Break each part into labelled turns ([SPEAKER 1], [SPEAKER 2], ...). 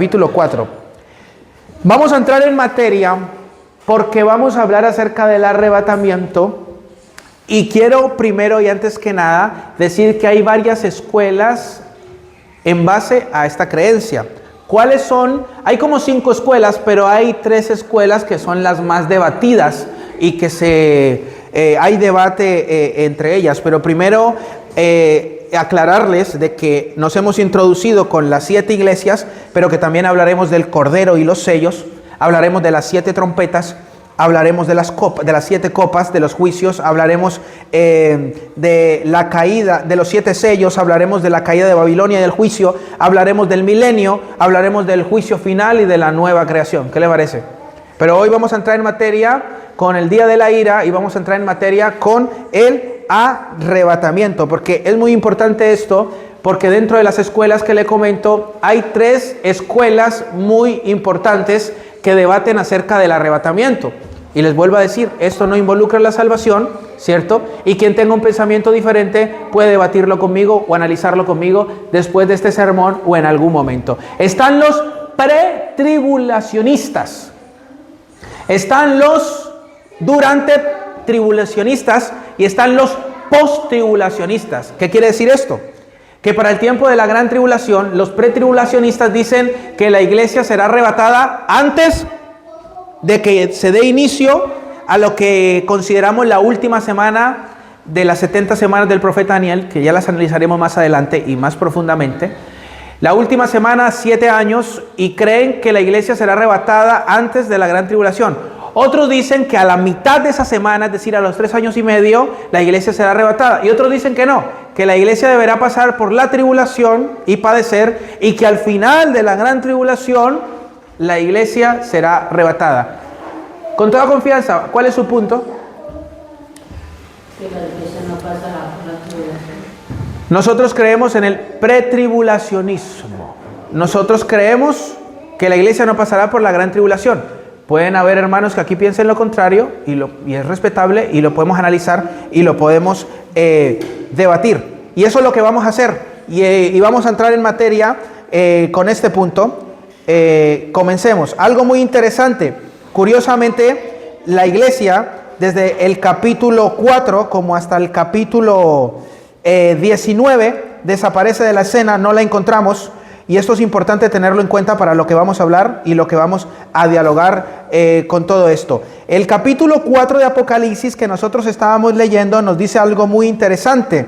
[SPEAKER 1] Capítulo 4. Vamos a entrar en materia porque vamos a hablar acerca del arrebatamiento y quiero primero y antes que nada decir que hay varias escuelas en base a esta creencia. ¿Cuáles son? Hay como 5 escuelas, pero hay 3 escuelas que son las más debatidas y que hay debate entre ellas. Pero primero aclararles de que nos hemos introducido con las 7 iglesias, pero que también hablaremos del Cordero y los sellos, hablaremos de las 7 trompetas, hablaremos de las 7 copas, de los juicios, hablaremos de la caída, de los 7 sellos, hablaremos de la caída de Babilonia y del juicio, hablaremos del milenio, hablaremos del juicio final y de la nueva creación. ¿Qué le parece? Pero hoy vamos a entrar en materia con el día de la ira y vamos a entrar en materia con el arrebatamiento, porque es muy importante esto, porque dentro de las escuelas que le comento, hay 3 escuelas muy importantes que debaten acerca del arrebatamiento. Y les vuelvo a decir, esto no involucra la salvación, ¿cierto? Y quien tenga un pensamiento diferente puede debatirlo conmigo o analizarlo conmigo después de este sermón o en algún momento. Están los pretribulacionistas, están los durante tribulacionistas y están los posttribulacionistas. ¿Qué quiere decir esto? Que para el tiempo de la gran tribulación, los pretribulacionistas dicen que la iglesia será arrebatada antes de que se dé inicio a lo que consideramos la última semana de las 70 semanas del profeta Daniel, que ya las analizaremos más adelante y más profundamente. La última semana, 7 años, y creen que la iglesia será arrebatada antes de la gran tribulación. Otros dicen que a la mitad de esa semana, es decir, a los 3 años y medio, la iglesia será arrebatada. Y otros dicen que no, que la iglesia deberá pasar por la tribulación y padecer, y que al final de la gran tribulación, la iglesia será arrebatada. Con toda confianza, ¿cuál es su punto?
[SPEAKER 2] Que la iglesia no pasa la tribulación.
[SPEAKER 1] Nosotros creemos en el pretribulacionismo. Nosotros creemos que la iglesia no pasará por la gran tribulación. Pueden haber hermanos que aquí piensen lo contrario y es respetable y lo podemos analizar y lo podemos debatir. Y eso es lo que vamos a hacer. Y vamos a entrar en materia con este punto. Comencemos. Algo muy interesante. Curiosamente, la iglesia, desde el capítulo 4 como hasta el capítulo 19, desaparece de la escena, no la encontramos. Y esto es importante tenerlo en cuenta para lo que vamos a hablar y lo que vamos a dialogar con todo esto. El capítulo 4 de Apocalipsis que nosotros estábamos leyendo nos dice algo muy interesante,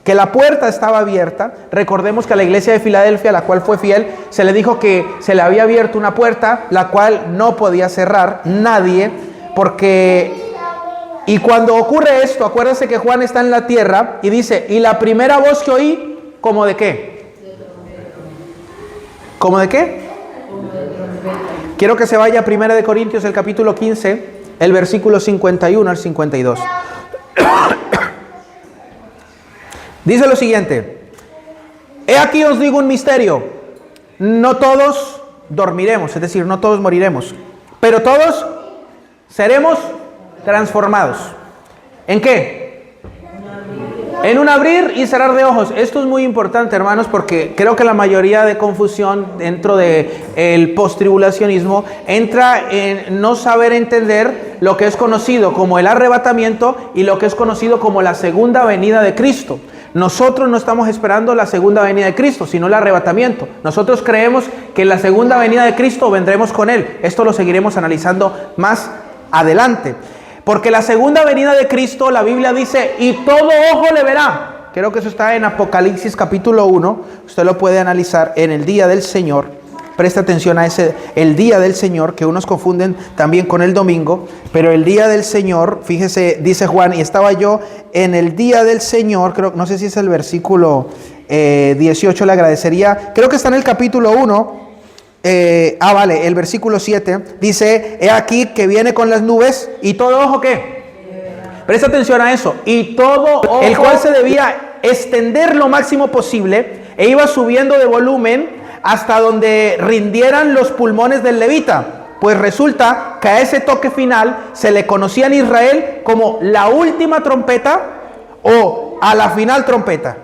[SPEAKER 1] que la puerta estaba abierta. Recordemos que a la iglesia de Filadelfia, la cual fue fiel, se le dijo que se le había abierto una puerta, la cual no podía cerrar nadie, porque... Y cuando ocurre esto, acuérdense que Juan está en la tierra y dice, y la primera voz que oí, ¿como de qué? ¿Cómo de qué? Quiero que se vaya a 1 Corintios, el capítulo 15, el versículo 51 al 52. Dice lo siguiente: he aquí os digo un misterio, no todos dormiremos, es decir, no todos moriremos, pero todos seremos transformados. ¿En qué? En un abrir y cerrar de ojos. Esto es muy importante, hermanos, porque creo que la mayoría de confusión dentro del postribulacionismo entra en no saber entender lo que es conocido como el arrebatamiento y lo que es conocido como la segunda venida de Cristo. Nosotros no estamos esperando la segunda venida de Cristo, sino el arrebatamiento. Nosotros creemos que en la segunda venida de Cristo vendremos con Él. Esto lo seguiremos analizando más adelante. Porque la segunda venida de Cristo, la Biblia dice, y todo ojo le verá. Creo que eso está en Apocalipsis capítulo 1. Usted lo puede analizar en el día del Señor. Presta atención a el día del Señor, que unos confunden también con el domingo. Pero el día del Señor, fíjese, dice Juan, y estaba yo en el día del Señor. Creo, no sé si es el versículo 18, le agradecería. Creo que está en el capítulo 1. Vale, el versículo 7 dice, he aquí que viene con las nubes y todo ojo ¿qué? Presta atención a eso. Y todo ojo, el cual se debía extender lo máximo posible e iba subiendo de volumen hasta donde rindieran los pulmones del levita. Pues resulta que a ese toque final se le conocía en Israel como la última trompeta o a la final trompeta.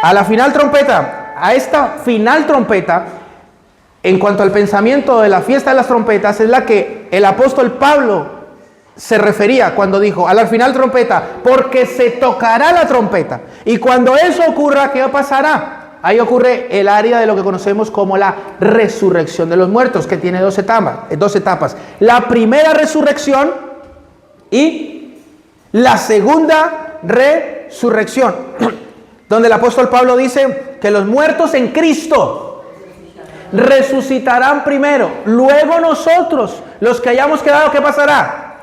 [SPEAKER 1] A la final trompeta, a esta final trompeta, en cuanto al pensamiento de la fiesta de las trompetas, es la que el apóstol Pablo se refería cuando dijo, a la final trompeta, porque se tocará la trompeta. Y cuando eso ocurra, ¿qué pasará? Ahí ocurre el área de lo que conocemos como la resurrección de los muertos, que tiene dos etapas. La primera resurrección y la segunda resurrección, donde el apóstol Pablo dice que los muertos en Cristo resucitarán primero, luego nosotros, los que hayamos quedado, ¿qué pasará?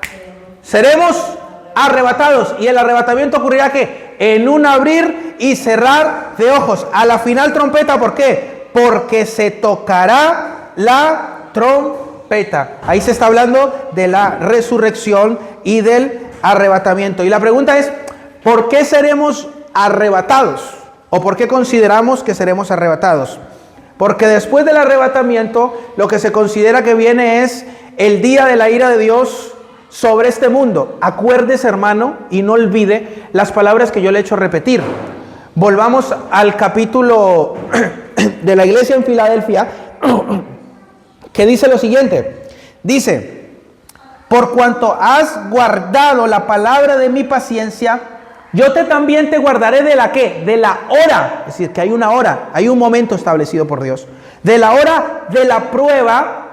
[SPEAKER 1] Seremos arrebatados, y el arrebatamiento ocurrirá ¿qué? En un abrir y cerrar de ojos. A la final trompeta, ¿por qué? Porque se tocará la trompeta. Ahí se está hablando de la resurrección y del arrebatamiento. Y la pregunta es, ¿por qué seremos arrebatados? ¿O por qué consideramos que seremos arrebatados? Porque después del arrebatamiento, lo que se considera que viene es el día de la ira de Dios sobre este mundo. Acuérdese, hermano, y no olvide las palabras que yo le he hecho repetir. Volvamos al capítulo de la iglesia en Filadelfia, que dice lo siguiente. Dice, por cuanto has guardado la palabra de mi paciencia, yo también te guardaré de la ¿qué? De la hora. Es decir, que hay una hora, hay un momento establecido por Dios. De la hora de la prueba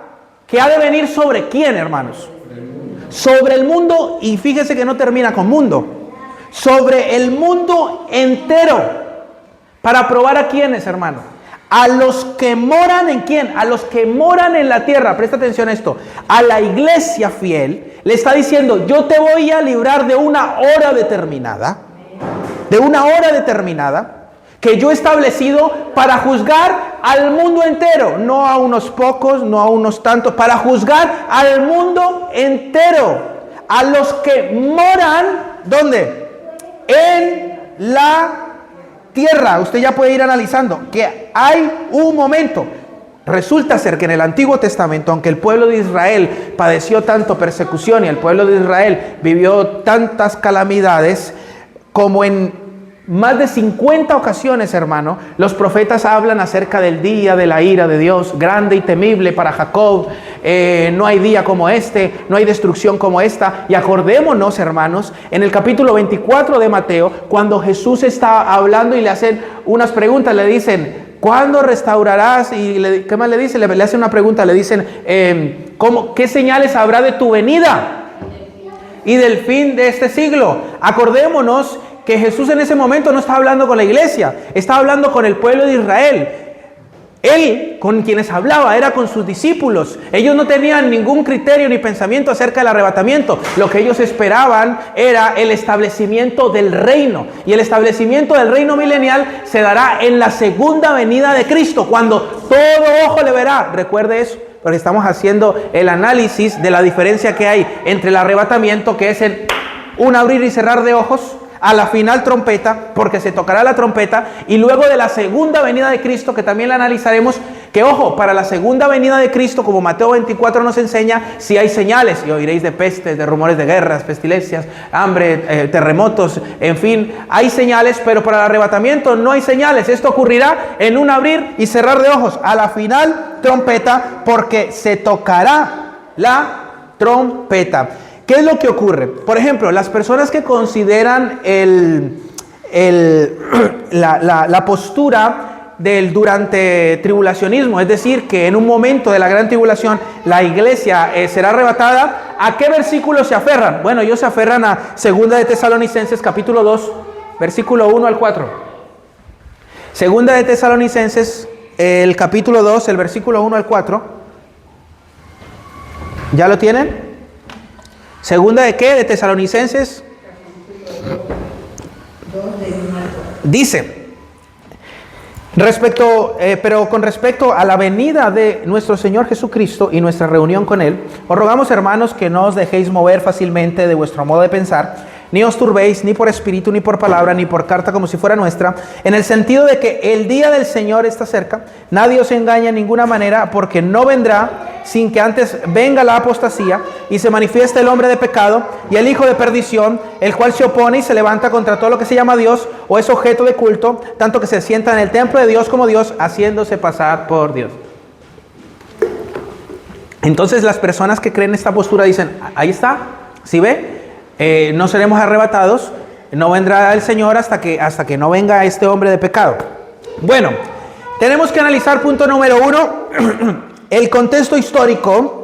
[SPEAKER 1] que ha de venir sobre ¿quién, hermanos? Sobre el mundo, y fíjese que no termina con mundo, sobre el mundo entero. ¿Para probar a quiénes, hermano? A los que moran en ¿quién? A los que moran en la tierra. Presta atención a esto. A la iglesia fiel le está diciendo, yo te voy a librar de una hora determinada, que yo he establecido para juzgar al mundo entero, no a unos pocos, no a unos tantos, para juzgar al mundo entero, a los que moran, ¿dónde? En la tierra. Usted ya puede ir analizando que hay un momento. Resulta ser que en el Antiguo Testamento, aunque el pueblo de Israel padeció tanto persecución y el pueblo de Israel vivió tantas calamidades, como en más de 50 ocasiones, hermano, los profetas hablan acerca del día de la ira de Dios, grande y temible para Jacob. No hay día como este, no hay destrucción como esta. Y acordémonos, hermanos, en el capítulo 24 de Mateo, cuando Jesús está hablando y le hacen unas preguntas, le dicen, ¿cuándo restaurarás? Y ¿qué más le dice? Le hacen una pregunta, le dicen, ¿qué señales habrá de tu venida y del fin de este siglo? Acordémonos que Jesús en ese momento no estaba hablando con la iglesia, estaba hablando con el pueblo de Israel. Él, con quienes hablaba, era con sus discípulos. Ellos no tenían ningún criterio ni pensamiento acerca del arrebatamiento. Lo que ellos esperaban era el establecimiento del reino. Y el establecimiento del reino milenial se dará en la segunda venida de Cristo, cuando todo ojo le verá. Recuerde eso, porque estamos haciendo el análisis de la diferencia que hay entre el arrebatamiento, que es en un abrir y cerrar de ojos, a la final trompeta, porque se tocará la trompeta, y luego de la segunda venida de Cristo, que también la analizaremos, que ojo, para la segunda venida de Cristo, como Mateo 24 nos enseña, si hay señales, y oiréis de pestes, de rumores de guerras, pestilencias, hambre, terremotos, en fin, hay señales, pero para el arrebatamiento no hay señales. Esto ocurrirá en un abrir y cerrar de ojos, a la final trompeta, porque se tocará la trompeta. ¿Qué es lo que ocurre? Por ejemplo, las personas que consideran la postura del durante tribulacionismo, es decir, que en un momento de la gran tribulación la iglesia será arrebatada, ¿a qué versículos se aferran? Bueno, ellos se aferran a 2 de Tesalonicenses capítulo 2, versículo 1 al 4. 2 de Tesalonicenses, el capítulo 2, el versículo 1 al 4. ¿Ya lo tienen? ¿Segunda de qué? De Tesalonicenses. Dice, pero con respecto a la venida de nuestro Señor Jesucristo y nuestra reunión con Él, os rogamos, hermanos, que no os dejéis mover fácilmente de vuestro modo de pensar, ni os turbéis, ni por espíritu, ni por palabra, ni por carta como si fuera nuestra, en el sentido de que el día del Señor está cerca. Nadie os engaña en ninguna manera, porque no vendrá sin que antes venga la apostasía y se manifieste el hombre de pecado y el hijo de perdición, el cual se opone y se levanta contra todo lo que se llama Dios o es objeto de culto, tanto que se sienta en el templo de Dios como Dios, haciéndose pasar por Dios. Entonces las personas que creen esta postura dicen, ahí está, ¿sí ve? No seremos arrebatados, no vendrá el Señor hasta que no venga este hombre de pecado. Bueno, tenemos que analizar punto número 1, el contexto histórico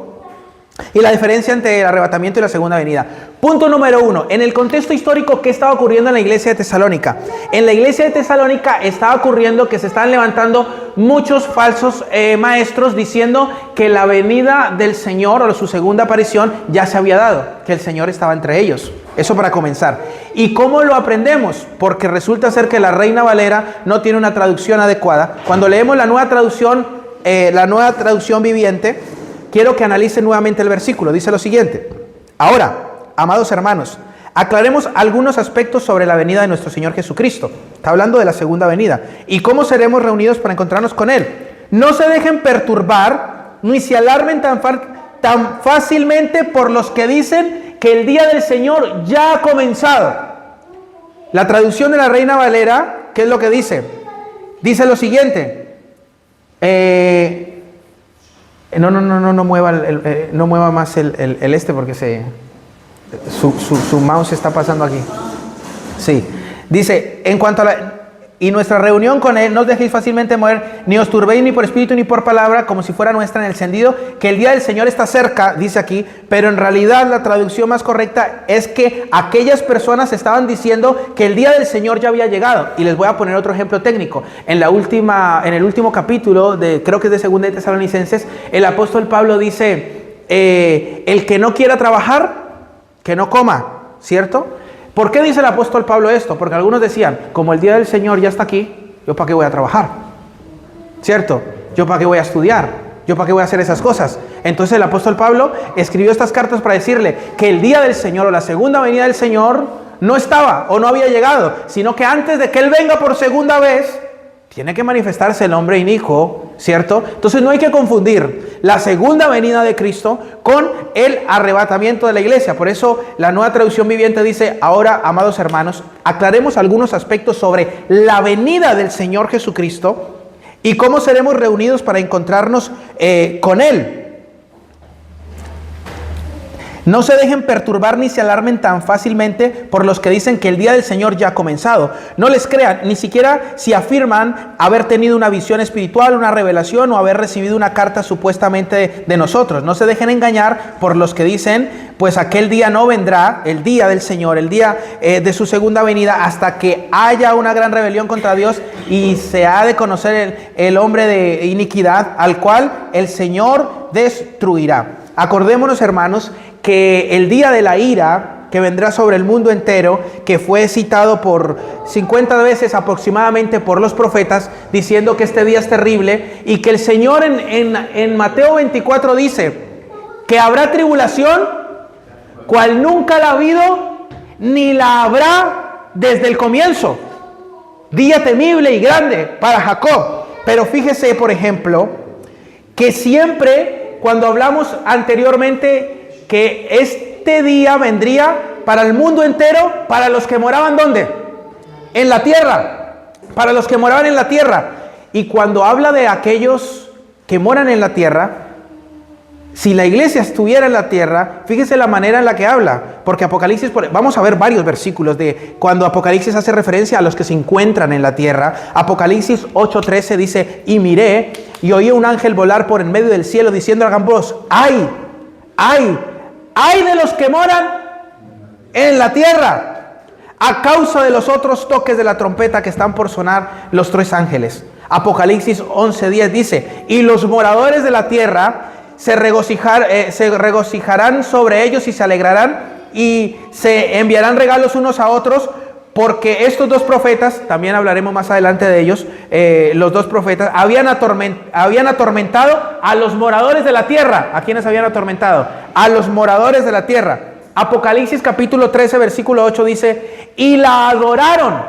[SPEAKER 1] y la diferencia entre el arrebatamiento y la segunda venida. Punto número 1, en el contexto histórico, ¿qué estaba ocurriendo en la iglesia de Tesalónica? En la iglesia de Tesalónica estaba ocurriendo que se estaban levantando muchos falsos maestros diciendo que la venida del Señor o su segunda aparición ya se había dado, que el Señor estaba entre ellos. Eso para comenzar. ¿Y cómo lo aprendemos? Porque resulta ser que la Reina Valera no tiene una traducción adecuada. Cuando leemos la nueva traducción viviente, quiero que analicen nuevamente el versículo. Dice lo siguiente: ahora, amados hermanos, aclaremos algunos aspectos sobre la venida de nuestro Señor Jesucristo. Está hablando de la segunda venida. ¿Y cómo seremos reunidos para encontrarnos con Él? No se dejen perturbar, ni se alarmen tan fácilmente por los que dicen que el día del Señor ya ha comenzado. La traducción de la Reina Valera, ¿qué es lo que dice? Dice lo siguiente. No mueva más el porque su mouse está pasando aquí. Sí. Dice, en cuanto a y nuestra reunión con Él, no os dejéis fácilmente mover, ni os turbéis ni por espíritu ni por palabra, como si fuera nuestra, en el sentido que el día del Señor está cerca, dice aquí, pero en realidad la traducción más correcta es que aquellas personas estaban diciendo que el día del Señor ya había llegado. Y les voy a poner otro ejemplo técnico. En el último capítulo, creo que es de 2 de Tesalonicenses, el apóstol Pablo dice, el que no quiera trabajar, que no coma, ¿cierto? ¿Por qué dice el apóstol Pablo esto? Porque algunos decían, como el día del Señor ya está aquí, ¿yo para qué voy a trabajar? ¿Cierto? ¿Yo para qué voy a estudiar? ¿Yo para qué voy a hacer esas cosas? Entonces el apóstol Pablo escribió estas cartas para decirle que el día del Señor o la segunda venida del Señor no estaba o no había llegado, sino que antes de que Él venga por segunda vez, tiene que manifestarse el hombre inicuo, ¿cierto? Entonces no hay que confundir la segunda venida de Cristo con el arrebatamiento de la iglesia. Por eso la nueva traducción viviente dice, ahora, amados hermanos, aclaremos algunos aspectos sobre la venida del Señor Jesucristo y cómo seremos reunidos para encontrarnos con Él. No se dejen perturbar ni se alarmen tan fácilmente por los que dicen que el día del Señor ya ha comenzado. No les crean, ni siquiera si afirman haber tenido una visión espiritual, una revelación o haber recibido una carta supuestamente de nosotros. No se dejen engañar por los que dicen, pues aquel día no vendrá, el día del Señor, el día de su segunda venida, hasta que haya una gran rebelión contra Dios y se ha de conocer el hombre de iniquidad, al cual el Señor destruirá. Acordémonos, hermanos, que el día de la ira que vendrá sobre el mundo entero, que fue citado por 50 veces aproximadamente por los profetas, diciendo que este día es terrible, y que el Señor en Mateo 24 dice que habrá tribulación, cual nunca la ha habido, ni la habrá desde el comienzo. Día temible y grande para Jacob. Pero fíjese, por ejemplo, que siempre, cuando hablamos anteriormente, que este día vendría para el mundo entero, para los que moraban ¿dónde? En la tierra, para los que moraban en la tierra. Y cuando habla de aquellos que moran en la tierra, si la iglesia estuviera en la tierra, fíjese la manera en la que habla, porque Apocalipsis, vamos a ver varios versículos de cuando Apocalipsis hace referencia a los que se encuentran en la tierra. Apocalipsis 8:13 dice, y miré y oí un ángel volar por en medio del cielo diciendo a gran voz, ¡ay! ¡Ay de los que moran en la tierra! A causa de los otros toques de la trompeta que están por sonar los 3 ángeles. Apocalipsis 11:10 dice, y los moradores de la tierra se regocijarán sobre ellos y se alegrarán y se enviarán regalos unos a otros, porque estos 2 profetas, también hablaremos más adelante de ellos, los 2 profetas, habían atormentado a los moradores de la tierra. ¿A quiénes habían atormentado? A los moradores de la tierra. Apocalipsis capítulo 13, versículo 8 dice, y la adoraron,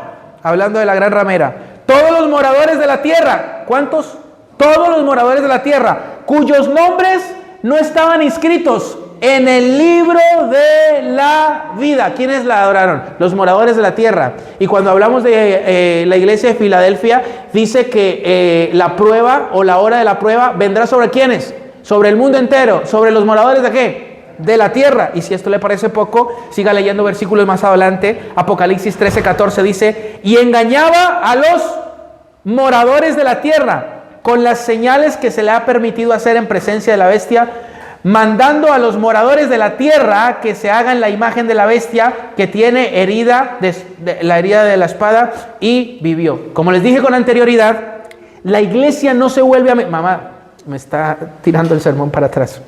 [SPEAKER 1] hablando de la gran ramera, todos los moradores de la tierra. ¿Cuántos? Todos los moradores de la tierra, cuyos nombres no estaban inscritos en el libro de la vida. ¿Quiénes la adoraron? Los moradores de la tierra. Y cuando hablamos de la iglesia de Filadelfia, dice que la prueba o la hora de la prueba vendrá sobre ¿quiénes? Sobre el mundo entero. ¿Sobre los moradores de qué? De la tierra. Y si esto le parece poco, siga leyendo versículos más adelante. Apocalipsis 13:14 dice, y engañaba a los moradores de la tierra con las señales que se le ha permitido hacer en presencia de la bestia, mandando a los moradores de la tierra que se hagan la imagen de la bestia que tiene la herida de la espada, y vivió. Como les dije con anterioridad, la iglesia no se vuelve a... Mamá, me está tirando el sermón para atrás.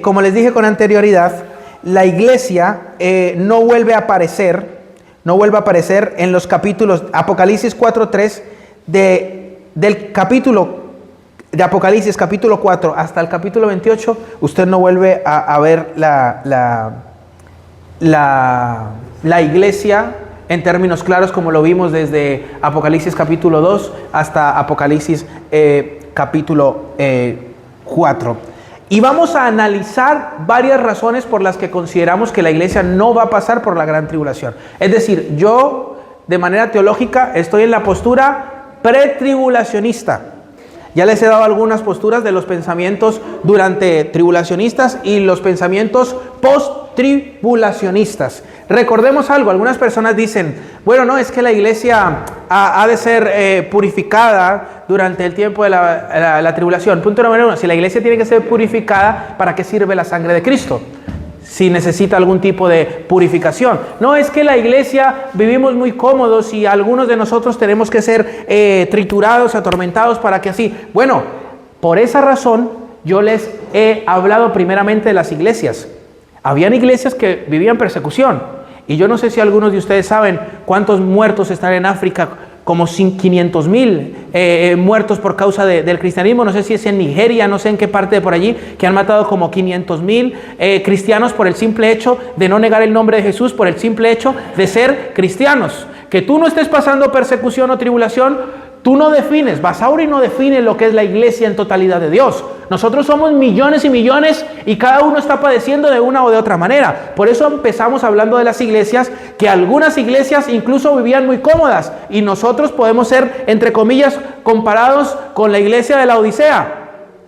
[SPEAKER 1] Como les dije con anterioridad, la iglesia no vuelve a aparecer en los capítulos Apocalipsis 4:3 del capítulo de Apocalipsis capítulo 4 hasta el capítulo 28. Usted no vuelve a ver la iglesia en términos claros, como lo vimos desde Apocalipsis capítulo 2 hasta Apocalipsis capítulo 4. Y vamos a analizar varias razones por las que consideramos que la iglesia no va a pasar por la gran tribulación. Es decir, yo de manera teológica estoy en la postura pretribulacionista. Ya les he dado algunas posturas de los pensamientos durante tribulacionistas y los pensamientos post-tribulacionistas. Recordemos algo, algunas personas dicen, bueno, no, es que la iglesia ha de ser purificada durante el tiempo de la tribulación. Punto número 1, si la iglesia tiene que ser purificada, ¿para qué sirve la sangre de Cristo? Si necesita algún tipo de purificación. No, es que la iglesia vivimos muy cómodos y algunos de nosotros tenemos que ser triturados, atormentados para que así. Bueno, por esa razón yo les he hablado primeramente de las iglesias. Habían iglesias que vivían persecución. Y yo no sé si algunos de ustedes saben cuántos muertos están en África, como 500,000 muertos por causa del cristianismo. No sé si es en Nigeria, no sé en qué parte de por allí, que han matado como 500,000 cristianos por el simple hecho de no negar el nombre de Jesús, por el simple hecho de ser cristianos. Que tú no estés pasando persecución o tribulación, tú no defines, Basauri no define lo que es la iglesia en totalidad de Dios. Nosotros somos millones y millones y cada uno está padeciendo de una o de otra manera. Por eso empezamos hablando de las iglesias, que algunas iglesias incluso vivían muy cómodas y nosotros podemos ser, entre comillas, comparados con la iglesia de la Odisea.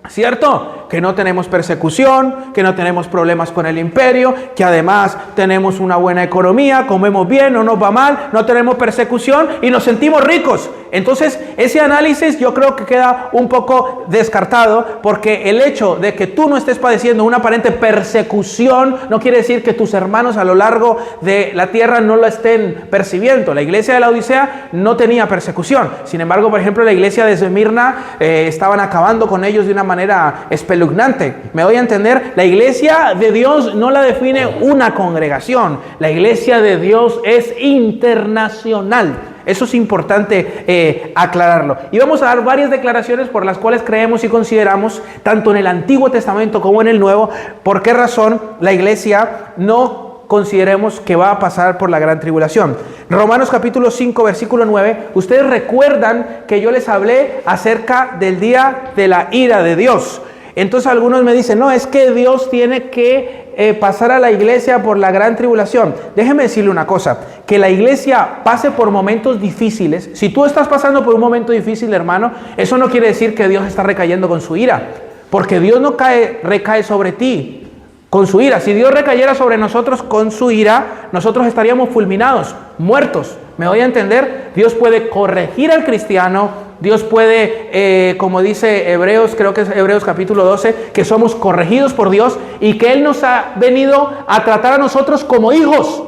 [SPEAKER 1] ¿Cierto? Que no tenemos persecución, que no tenemos problemas con el imperio, que además tenemos una buena economía, comemos bien, no nos va mal, no tenemos persecución y nos sentimos ricos. Entonces, ese análisis yo creo que queda un poco descartado, porque el hecho de que tú no estés padeciendo una aparente persecución no quiere decir que tus hermanos a lo largo de la tierra no lo estén percibiendo. La iglesia de la Odisea no tenía persecución. Sin embargo, por ejemplo, la iglesia de Esmirna estaban acabando con ellos de una manera espeluznante. ¿Me doy a entender? La iglesia de Dios no la define una congregación. La iglesia de Dios es internacional. Eso es importante aclararlo. Y vamos a dar varias declaraciones por las cuales creemos y consideramos, tanto en el Antiguo Testamento como en el Nuevo, por qué razón la iglesia no consideremos que va a pasar por la gran tribulación. Romanos capítulo 5, versículo 9. Ustedes recuerdan que yo les hablé acerca del día de la ira de Dios. Entonces algunos me dicen, no, es que Dios tiene que pasar a la iglesia por la gran tribulación. Déjeme decirle una cosa, que la iglesia pase por momentos difíciles. Si tú estás pasando por un momento difícil, hermano, eso no quiere decir que Dios está recayendo con su ira, porque Dios no recae sobre ti con su ira. Si Dios recayera sobre nosotros con su ira, nosotros estaríamos fulminados, muertos. ¿Me doy a entender? Dios puede corregir al cristiano. Dios puede, como dice Hebreos, creo que es Hebreos capítulo 12, que somos corregidos por Dios y que Él nos ha venido a tratar a nosotros como hijos.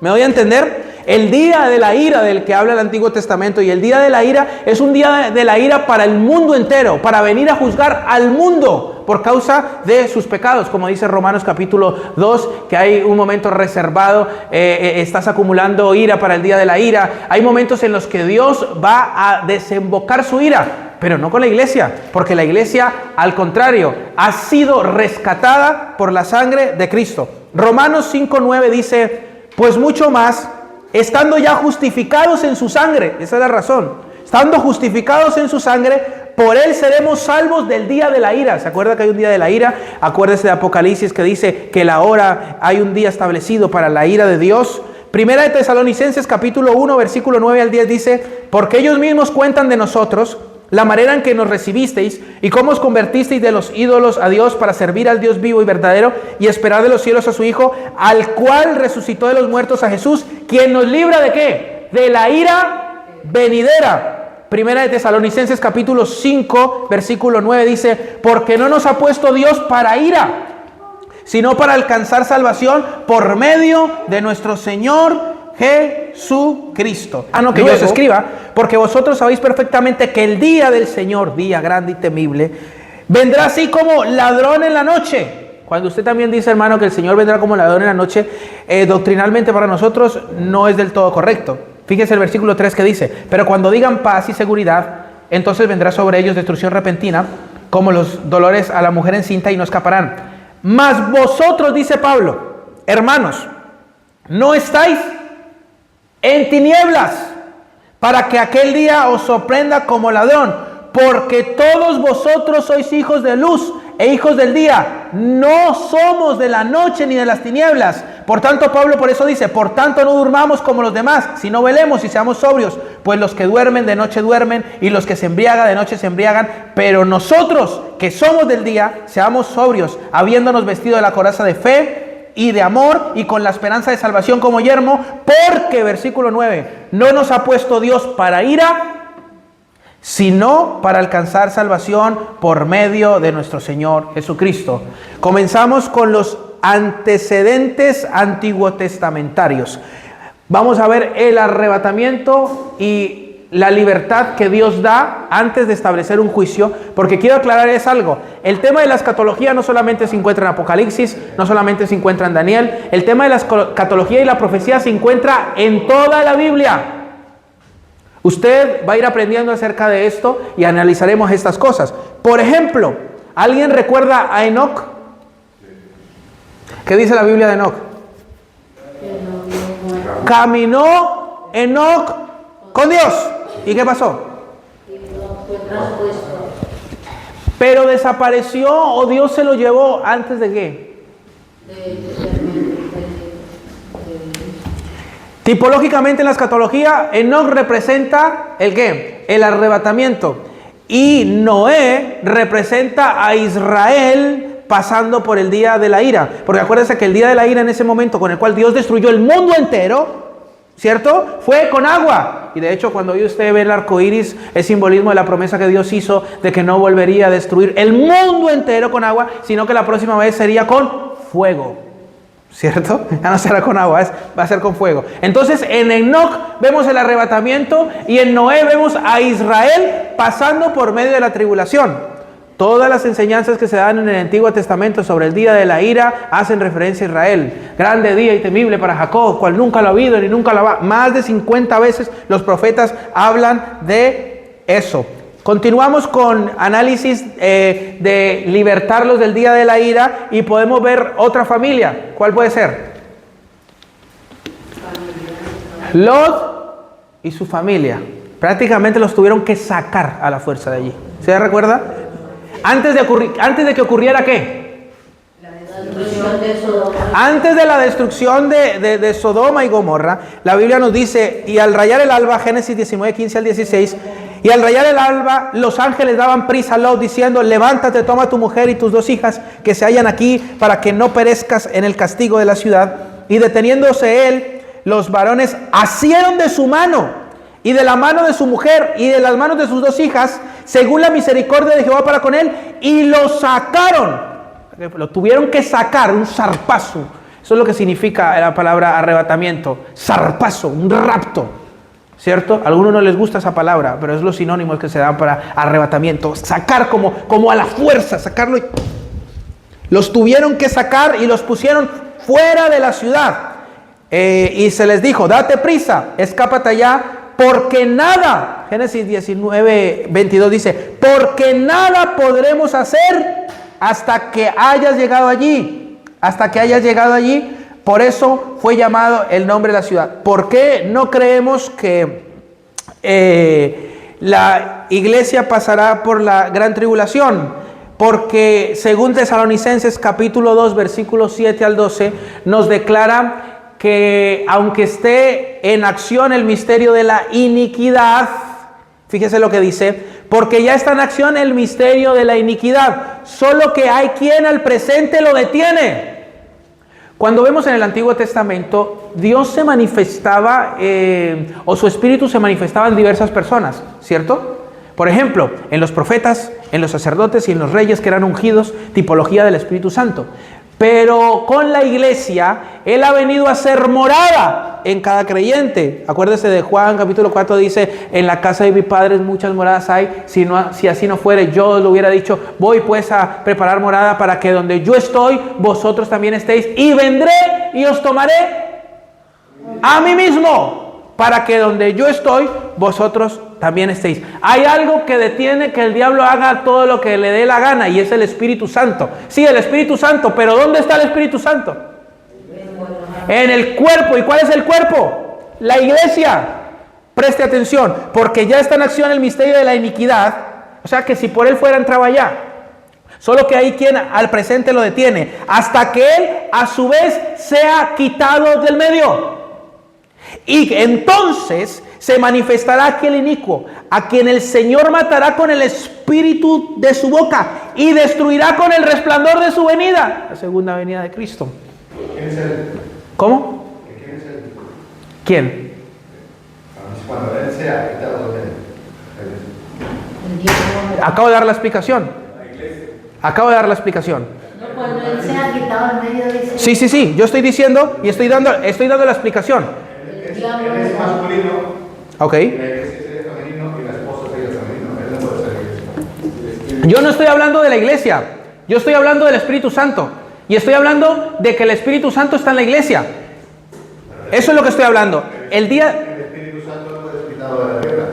[SPEAKER 1] ¿Me doy a entender? El día de la ira del que habla el Antiguo Testamento, y el día de la ira es un día de la ira para el mundo entero, para venir a juzgar al mundo por causa de sus pecados, como dice Romanos capítulo 2, que hay un momento reservado, estás acumulando ira para el día de la ira. Hay momentos en los que Dios va a desembocar su ira. pero no con la iglesia, porque la iglesia, al contrario, ha sido rescatada por la sangre de Cristo. Romanos 5:9 dice, pues mucho más, estando ya justificados en su sangre, esa es la razón, estando justificados en su sangre, por él seremos salvos del día de la ira. ¿Se acuerda que hay un día de la ira? Acuérdese de Apocalipsis que dice que la hora, hay un día establecido para la ira de Dios. Primera de Tesalonicenses capítulo 1 versículo 9 al 10 dice, porque ellos mismos cuentan de nosotros la manera en que nos recibisteis y cómo os convertisteis de los ídolos a Dios para servir al Dios vivo y verdadero y esperar de los cielos a su Hijo, al cual resucitó de los muertos a Jesús, quien nos libra ¿de qué? De la ira venidera. Primera de Tesalonicenses capítulo 5 versículo 9 dice, porque no nos ha puesto Dios para ira, sino para alcanzar salvación por medio de nuestro Señor Jesucristo. Que yo os escriba, porque vosotros sabéis perfectamente que el día del Señor, día grande y temible, vendrá así como ladrón en la noche. Cuando usted también dice, hermano, que el Señor vendrá como ladrón en la noche, doctrinalmente para nosotros no es del todo correcto. Fíjese el versículo 3 que dice, pero cuando digan paz y seguridad, entonces vendrá sobre ellos destrucción repentina, como los dolores a la mujer encinta, y no escaparán. Mas vosotros, dice Pablo, hermanos, no estáis en tinieblas, para que aquel día os sorprenda como ladrón, porque todos vosotros sois hijos de luz e hijos del día, no somos de la noche ni de las tinieblas. Por tanto, Pablo por eso dice, por tanto no durmamos como los demás, sino velemos y seamos sobrios, pues los que duermen de noche duermen, y los que se embriagan de noche se embriagan, pero nosotros que somos del día, seamos sobrios, habiéndonos vestido de la coraza de fe y de amor, y con la esperanza de salvación como yermo, porque, versículo 9, no nos ha puesto Dios para ira, sino para alcanzar salvación por medio de nuestro Señor Jesucristo. Comenzamos con los antecedentes antiguotestamentarios. Vamos a ver el arrebatamiento y la libertad que Dios da antes de establecer un juicio, porque quiero aclararles algo. El tema de la escatología no solamente se encuentra en Apocalipsis, no solamente se encuentra en Daniel. El tema de la escatología y la profecía se encuentra en toda la Biblia. Usted va a ir aprendiendo acerca de esto y analizaremos estas cosas. Por ejemplo, ¿alguien recuerda a Enoc? ¿Qué dice la Biblia de Enoc? Caminó Enoc con Dios. ¿Y qué pasó? Pero desapareció, o Dios se lo llevó antes de qué. Tipológicamente en la escatología, Enoc representa ¿el qué? El arrebatamiento. Y Noé representa a Israel pasando por el día de la ira. Porque acuérdense que el día de la ira, en ese momento con el cual Dios destruyó el mundo entero, ¿cierto? Fue con agua. Y de hecho, cuando usted ve el arco iris, es simbolismo de la promesa que Dios hizo de que no volvería a destruir el mundo entero con agua, sino que la próxima vez sería con fuego. ¿Cierto? Ya no será con agua, va a ser con fuego. Entonces en Enoc vemos el arrebatamiento y en Noé vemos a Israel pasando por medio de la tribulación. Todas las enseñanzas que se dan en el Antiguo Testamento sobre el día de la ira hacen referencia a Israel. Grande día y temible para Jacob, cual nunca lo ha habido ni nunca lo va. Más de 50 veces los profetas hablan de eso. Continuamos con análisis de libertarlos del día de la ira y podemos ver otra familia. ¿Cuál puede ser? Lot y su familia. Prácticamente los tuvieron que sacar a la fuerza de allí. ¿Se recuerda? Antes de que ocurriera ¿qué? Antes de la destrucción de Sodoma y Gomorra, la Biblia nos dice, y al rayar el alba, Génesis 19, 15 al 16, y al rayar el alba, los ángeles daban prisa a Lot diciendo, levántate, toma a tu mujer y tus 2 hijas que se hallan aquí para que no perezcas en el castigo de la ciudad. Y deteniéndose él, los varones asieron de su mano y de la mano de su mujer y de las manos de sus 2 hijas, según la misericordia de Jehová para con él, y lo sacaron. Lo tuvieron que sacar, un zarpazo. Eso es lo que significa la palabra arrebatamiento. Zarpazo, un rapto. ¿Cierto? A algunos no les gusta esa palabra, pero es los sinónimos que se dan para arrebatamiento. Sacar como a la fuerza, sacarlo. Los tuvieron que sacar y los pusieron fuera de la ciudad. Y se les dijo, date prisa, escápate allá, porque nada Génesis 19, 22 dice, porque nada podremos hacer hasta que hayas llegado allí. Hasta que hayas llegado allí. Por eso fue llamado el nombre de la ciudad. ¿Por qué no creemos que la iglesia pasará por la gran tribulación? Porque según Tesalonicenses capítulo 2 versículos 7 al 12 nos declara que aunque esté en acción el misterio de la iniquidad, fíjese lo que dice, porque ya está en acción el misterio de la iniquidad, solo que hay quien al presente lo detiene. Cuando vemos en el Antiguo Testamento, Dios se manifestaba, o su espíritu se manifestaba en diversas personas, ¿cierto? Por ejemplo, en los profetas, en los sacerdotes y en los reyes que eran ungidos, tipología del Espíritu Santo. Pero con la iglesia, Él ha venido a ser morada en cada creyente. Acuérdese de Juan capítulo 4, dice, en la casa de mi padre muchas moradas hay, si así no fuere, yo lo hubiera dicho, voy pues a preparar morada para que donde yo estoy, vosotros también estéis, y vendré y os tomaré a mí mismo, para que donde yo estoy, vosotros también estéis. Hay algo que detiene que el diablo haga todo lo que le dé la gana, y es el Espíritu Santo. Sí, el Espíritu Santo, pero ¿dónde está el Espíritu Santo? En el cuerpo. ¿Y cuál es el cuerpo? La iglesia. Preste atención, porque ya está en acción el misterio de la iniquidad. O sea que si por él fuera, entraba ya. Solo que hay quien al presente lo detiene, hasta que él a su vez sea quitado del medio. Y entonces se manifestará aquel inicuo, a quien el Señor matará con el espíritu de su boca y destruirá con el resplandor de su venida. La segunda venida de Cristo.
[SPEAKER 3] ¿Quién es él?
[SPEAKER 1] ¿Cómo?
[SPEAKER 3] ¿Quién es él?
[SPEAKER 1] ¿Quién?
[SPEAKER 3] Cuando él sea quitado de él.
[SPEAKER 1] Acabo de dar la explicación. Acabo de dar la explicación.
[SPEAKER 2] No, cuando él sea quitado en medio de ese...
[SPEAKER 1] Sí, yo estoy diciendo y estoy dando la explicación.
[SPEAKER 2] El diablo
[SPEAKER 3] Él es masculino,
[SPEAKER 1] Ok.
[SPEAKER 3] la iglesia sería femenino y la esposa sería femenino. Él no puede ser iglesia.
[SPEAKER 1] Yo no estoy hablando de la iglesia. Yo estoy hablando del Espíritu Santo. Y estoy hablando de que el Espíritu Santo está en la iglesia. Eso es lo que estoy hablando. El
[SPEAKER 3] Espíritu Santo no es quitado de la tierra.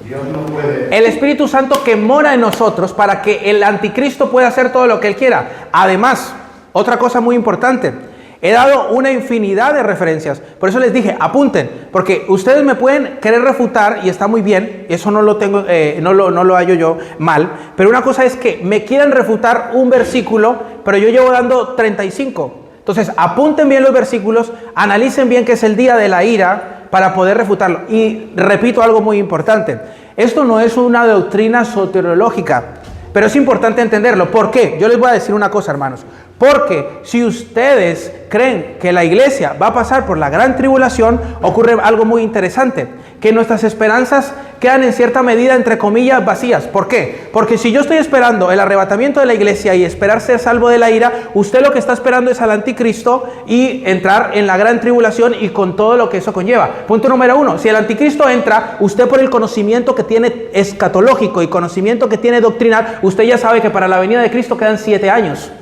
[SPEAKER 3] Dios no puede.
[SPEAKER 1] El Espíritu Santo que mora en nosotros para que el anticristo pueda hacer todo lo que él quiera. Además, otra cosa muy importante. He dado una infinidad de referencias. Por eso les dije, apunten. Porque ustedes me pueden querer refutar y está muy bien. Eso no lo tengo, no lo hallo yo mal. Pero una cosa es que me quieran refutar un versículo, pero yo llevo dando 35. Entonces, apunten bien los versículos, analicen bien que es el día de la ira para poder refutarlo. Y repito algo muy importante. Esto no es una doctrina soteriológica, pero es importante entenderlo. ¿Por qué? Yo les voy a decir una cosa, hermanos. Porque si ustedes creen que la iglesia va a pasar por la gran tribulación, ocurre algo muy interesante, que nuestras esperanzas quedan en cierta medida, entre comillas, vacías. ¿Por qué? Porque si yo estoy esperando el arrebatamiento de la iglesia y esperar ser salvo de la ira, usted lo que está esperando es al anticristo y entrar en la gran tribulación y con todo lo que eso conlleva. Punto número 1, si el anticristo entra, usted por el conocimiento que tiene escatológico y conocimiento que tiene doctrinal, usted ya sabe que para la venida de Cristo quedan 7 años.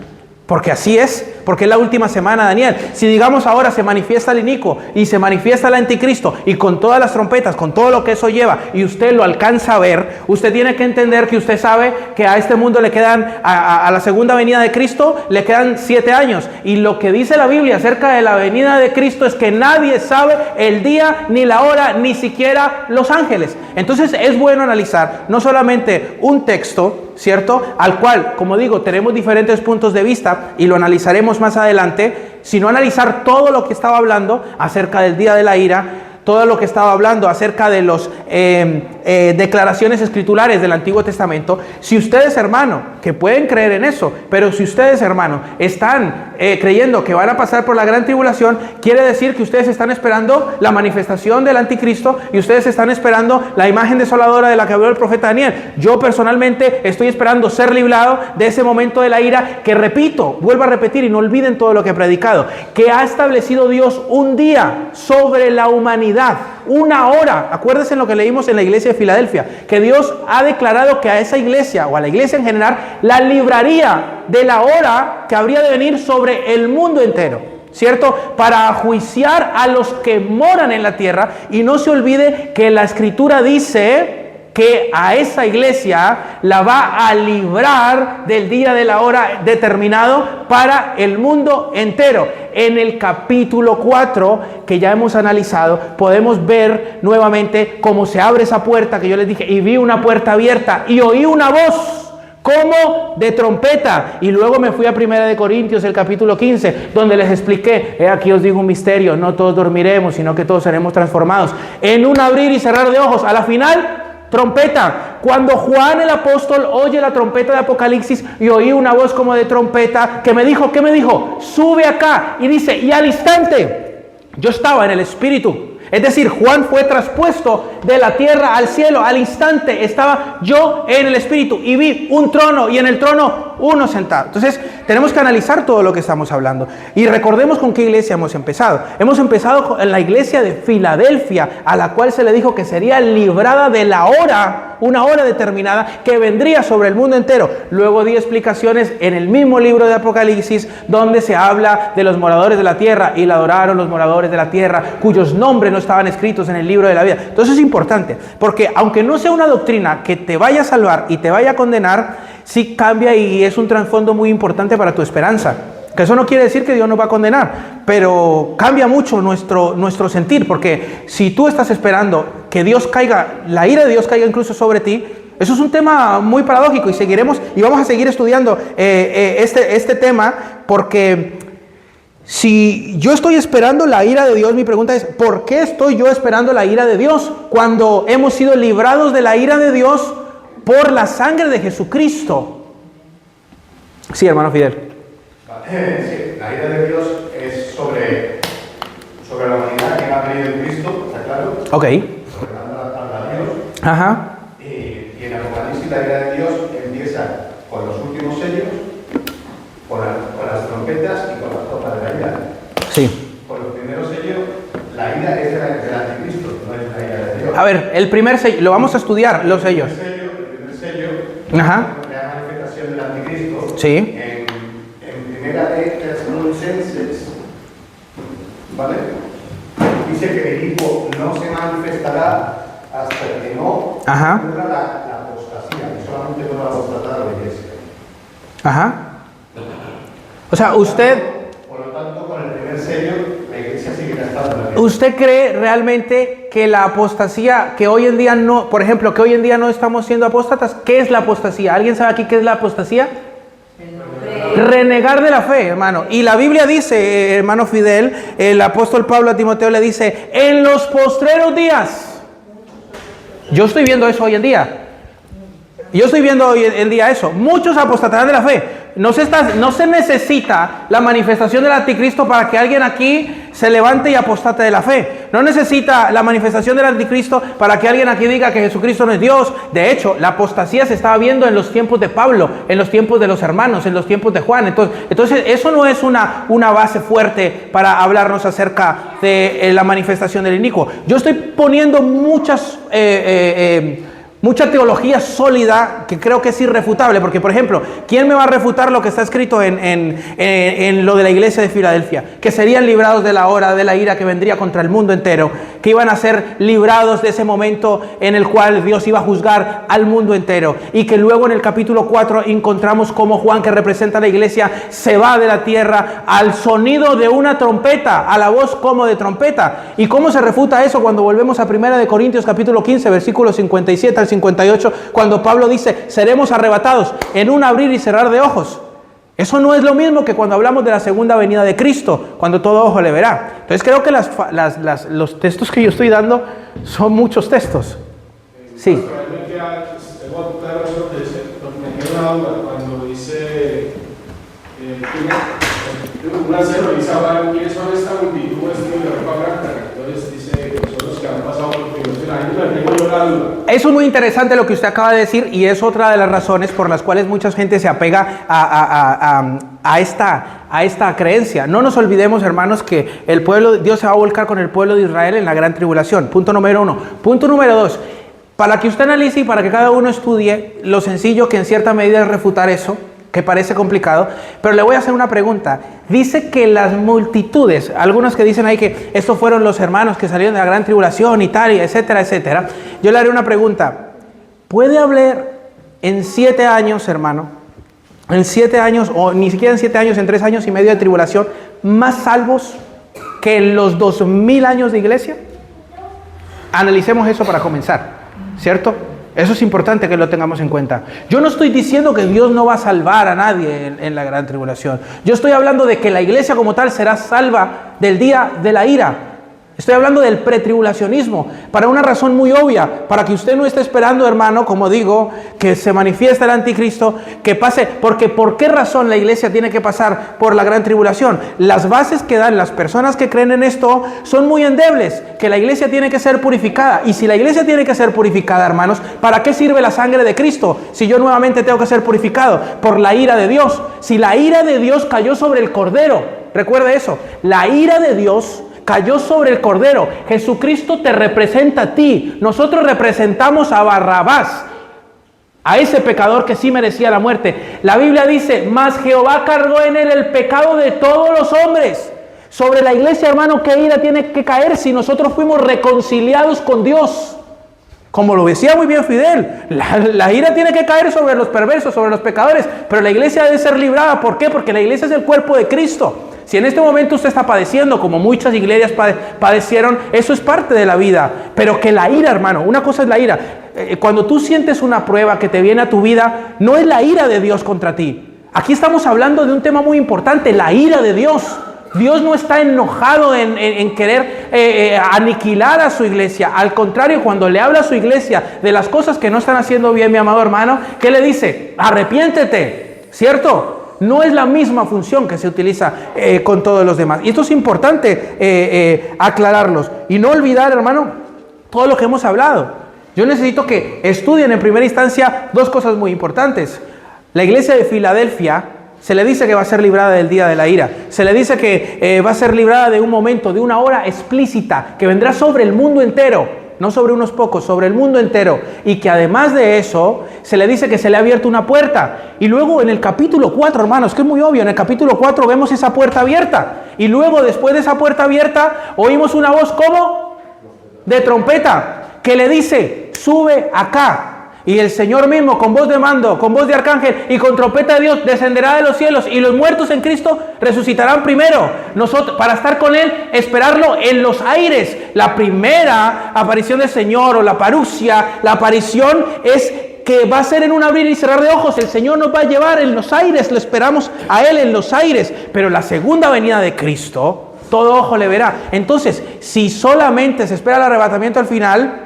[SPEAKER 1] Porque así es, porque es la última semana, Daniel. Si digamos ahora se manifiesta el inicuo y se manifiesta el anticristo y con todas las trompetas, con todo lo que eso lleva y usted lo alcanza a ver, usted tiene que entender que usted sabe que a este mundo le quedan, a la segunda venida de Cristo, le quedan 7 años. Y lo que dice la Biblia acerca de la venida de Cristo es que nadie sabe el día, ni la hora, ni siquiera los ángeles. Entonces es bueno analizar no solamente un texto, ¿cierto? Al cual, como digo, tenemos diferentes puntos de vista y lo analizaremos más adelante, sino analizar todo lo que estaba hablando acerca del día de la ira, todo lo que estaba hablando acerca de las declaraciones escritulares del Antiguo Testamento. Si ustedes, hermano, que pueden creer en eso, pero si ustedes, hermano, están creyendo que van a pasar por la gran tribulación, quiere decir que ustedes están esperando la manifestación del anticristo y ustedes están esperando la imagen desoladora de la que habló el profeta Daniel. Yo personalmente estoy esperando ser librado de ese momento de la ira que, repito, vuelvo a repetir y no olviden todo lo que he predicado, que ha establecido Dios un día sobre la humanidad. Una hora, acuérdense en lo que leímos en la iglesia de Filadelfia, que Dios ha declarado que a esa iglesia o a la iglesia en general la libraría de la hora que habría de venir sobre el mundo entero, ¿cierto? Para juiciar a los que moran en la tierra. Y no se olvide que la escritura dice que a esa iglesia la va a librar del día de la hora determinado para el mundo entero. En el capítulo 4, que ya hemos analizado, podemos ver nuevamente cómo se abre esa puerta que yo les dije, y vi una puerta abierta y oí una voz como de trompeta, y luego me fui a 1 Corintios, el capítulo 15, donde les expliqué, aquí os digo un misterio, no todos dormiremos, sino que todos seremos transformados en un abrir y cerrar de ojos. A la final, trompeta. Cuando Juan el apóstol oye la trompeta de Apocalipsis y oí una voz como de trompeta que me dijo, ¿qué me dijo? Sube acá. Y dice, y al instante yo estaba en el Espíritu. Es decir, Juan fue traspuesto de la tierra al cielo. Al instante estaba yo en el Espíritu y vi un trono, y en el trono uno sentado. Entonces tenemos que analizar todo lo que estamos hablando. Y recordemos con qué iglesia hemos empezado. Hemos empezado en la iglesia de Filadelfia, a la cual se le dijo que sería librada de la hora, una hora determinada que vendría sobre el mundo entero. Luego di explicaciones en el mismo libro de Apocalipsis, donde se habla de los moradores de la tierra, y la adoraron los moradores de la tierra, cuyos nombres no estaban escritos en el libro de la vida. Entonces es importante, porque aunque no sea una doctrina que te vaya a salvar y te vaya a condenar, sí cambia y es un trasfondo muy importante para tu esperanza. Que eso no quiere decir que Dios nos va a condenar, pero cambia mucho nuestro sentir, porque si tú estás esperando que Dios caiga, la ira de Dios caiga incluso sobre ti, eso es un tema muy paradójico, y seguiremos y vamos a seguir estudiando este tema, porque si yo estoy esperando la ira de Dios, mi pregunta es, ¿por qué estoy yo esperando la ira de Dios cuando hemos sido librados de la ira de Dios por la sangre de Jesucristo? Sí, hermano Fidel.
[SPEAKER 3] Sí, la ira de Dios es sobre la humanidad que ha creído en Cristo, ¿está claro?
[SPEAKER 1] Ok.
[SPEAKER 3] Sobre a Dios.
[SPEAKER 1] Ajá.
[SPEAKER 3] Y en Apocalipsis la ira de Dios empieza con los últimos sellos, con las trompetas y con las copas de la ira.
[SPEAKER 1] Sí.
[SPEAKER 3] Con los primeros sellos, la ira es del anticristo, no es la ira de Dios.
[SPEAKER 1] A ver, el primer sello, lo vamos a estudiar, los sellos.
[SPEAKER 3] El primer sello,
[SPEAKER 1] Ajá.
[SPEAKER 3] la manifestación del anticristo.
[SPEAKER 1] Sí.
[SPEAKER 3] En primera de Tesalonicenses, ¿vale? Dice que el hijo no se manifestará hasta que no ocurra la apostasía, y solamente no la apostatará la iglesia.
[SPEAKER 1] Ajá. O sea, usted...
[SPEAKER 3] Por lo tanto, con el primer sello, la iglesia sigue estando en la iglesia.
[SPEAKER 1] ¿Usted cree realmente que la apostasía, que hoy en día no, por ejemplo, que hoy en día no estamos siendo apóstatas? ¿Qué es la apostasía? ¿Alguien sabe aquí qué es la apostasía? Renegar de la fe, hermano. Y la Biblia dice, hermano Fidel, el apóstol Pablo a Timoteo le dice, en los postreros días. Yo estoy viendo eso hoy en día. Yo estoy viendo hoy en día eso. Muchos apostatarán de la fe. No se necesita la manifestación del anticristo para que alguien aquí se levante y apostate de la fe. No necesita la manifestación del anticristo para que alguien aquí diga que Jesucristo no es Dios. De hecho, la apostasía se estaba viendo en los tiempos de Pablo, en los tiempos de los hermanos, en los tiempos de Juan. Entonces eso no es una base fuerte para hablarnos acerca de la manifestación del inicuo. Yo estoy poniendo mucha teología sólida que creo que es irrefutable, porque por ejemplo, ¿quién me va a refutar lo que está escrito en lo de la iglesia de Filadelfia? Que serían librados de la hora de la ira que vendría contra el mundo entero, que iban a ser librados de ese momento en el cual Dios iba a juzgar al mundo entero, y que luego en el capítulo 4 encontramos como Juan, que representa a la iglesia, se va de la tierra al sonido de una trompeta, a la voz como de trompeta. ¿Y cómo se refuta eso cuando volvemos a 1 Corintios capítulo 15, versículos 57 al 58, cuando Pablo dice, seremos arrebatados en un abrir y cerrar de ojos? Eso no es lo mismo que cuando hablamos de la segunda venida de Cristo, cuando todo ojo le verá. Entonces creo que los textos que yo estoy dando son muchos textos. Sí.
[SPEAKER 4] Cuando dice una cero dice ahora quiénes son esta multitud de ropa blanca, entonces dice que son los que han pasado por
[SPEAKER 1] Eso es muy interesante lo que usted acaba de decir, y es otra de las razones por las cuales mucha gente se apega a esta creencia. No nos olvidemos, hermanos, que el pueblo de Dios se va a volcar con el pueblo de Israel en la gran tribulación. Punto número 1. Punto número 2. Para que usted analice y para que cada uno estudie lo sencillo que en cierta medida es refutar eso, que parece complicado, pero le voy a hacer una pregunta. Dice que las multitudes, algunos que dicen ahí que estos fueron los hermanos que salieron de la gran tribulación y tal, y etcétera, etcétera. Yo le haré una pregunta. puede haber en 7 años, hermano, en 7 años, o ni siquiera en 7 años, en 3 años y medio de tribulación, más salvos que en los 2000 años de iglesia? Analicemos eso para comenzar, ¿cierto? Eso es importante que lo tengamos en cuenta. Yo no estoy diciendo que Dios no va a salvar a nadie en la gran tribulación. Yo estoy hablando de que la iglesia como tal será salva del día de la ira. Estoy hablando del pretribulacionismo, para una razón muy obvia, para que usted no esté esperando, hermano, como digo, que se manifieste el anticristo, que pase, porque ¿por qué razón la iglesia tiene que pasar por la gran tribulación? Las bases que dan las personas que creen en esto son muy endebles, que la iglesia tiene que ser purificada, y si la iglesia tiene que ser purificada, hermanos, ¿para qué sirve la sangre de Cristo? Si yo nuevamente tengo que ser purificado por la ira de Dios. Si la ira de Dios cayó sobre el Cordero, recuerde eso, la ira de Dios cayó sobre el Cordero. Jesucristo te representa a ti. Nosotros representamos a Barrabás, a ese pecador que sí merecía la muerte. La Biblia dice, mas Jehová cargó en él el pecado de todos los hombres. Sobre la iglesia, hermano, ¿qué ira tiene que caer si nosotros fuimos reconciliados con Dios? Como lo decía muy bien Fidel, la ira tiene que caer sobre los perversos, sobre los pecadores, pero la iglesia debe ser librada. ¿Por qué? Porque la iglesia es el cuerpo de Cristo. Si en este momento usted está padeciendo, como muchas iglesias padecieron, eso es parte de la vida. Pero que la ira, hermano, una cosa es la ira. Cuando tú sientes una prueba que te viene a tu vida, no es la ira de Dios contra ti. Aquí estamos hablando de un tema muy importante, la ira de Dios. Dios no está enojado en querer aniquilar a su iglesia. Al contrario, cuando le habla a su iglesia de las cosas que no están haciendo bien, mi amado hermano, ¿qué le dice? Arrepiéntete, ¿cierto? No es la misma función que se utiliza con todos los demás. Y esto es importante aclararlos. Y no olvidar, hermano, todo lo que hemos hablado. Yo necesito que estudien en primera instancia 2 cosas muy importantes. La iglesia de Filadelfia se le dice que va a ser librada del día de la ira. Se le dice que va a ser librada de un momento, de una hora explícita, que vendrá sobre el mundo entero. No sobre unos pocos, sobre el mundo entero. Y que además de eso, se le dice que se le ha abierto una puerta. Y luego en el capítulo 4, hermanos, que es muy obvio, en el capítulo 4 vemos esa puerta abierta. Y luego después de esa puerta abierta, oímos una voz como de trompeta, que le dice, sube acá. Y el Señor mismo, con voz de mando, con voz de arcángel y con trompeta de Dios, descenderá de los cielos. Y los muertos en Cristo resucitarán primero. Nosotros, para estar con Él, esperarlo en los aires. La primera aparición del Señor, o la parusia, la aparición es que va a ser en un abrir y cerrar de ojos. El Señor nos va a llevar en los aires. Lo esperamos a Él en los aires. Pero la segunda venida de Cristo, todo ojo le verá. Entonces, si solamente se espera el arrebatamiento al final,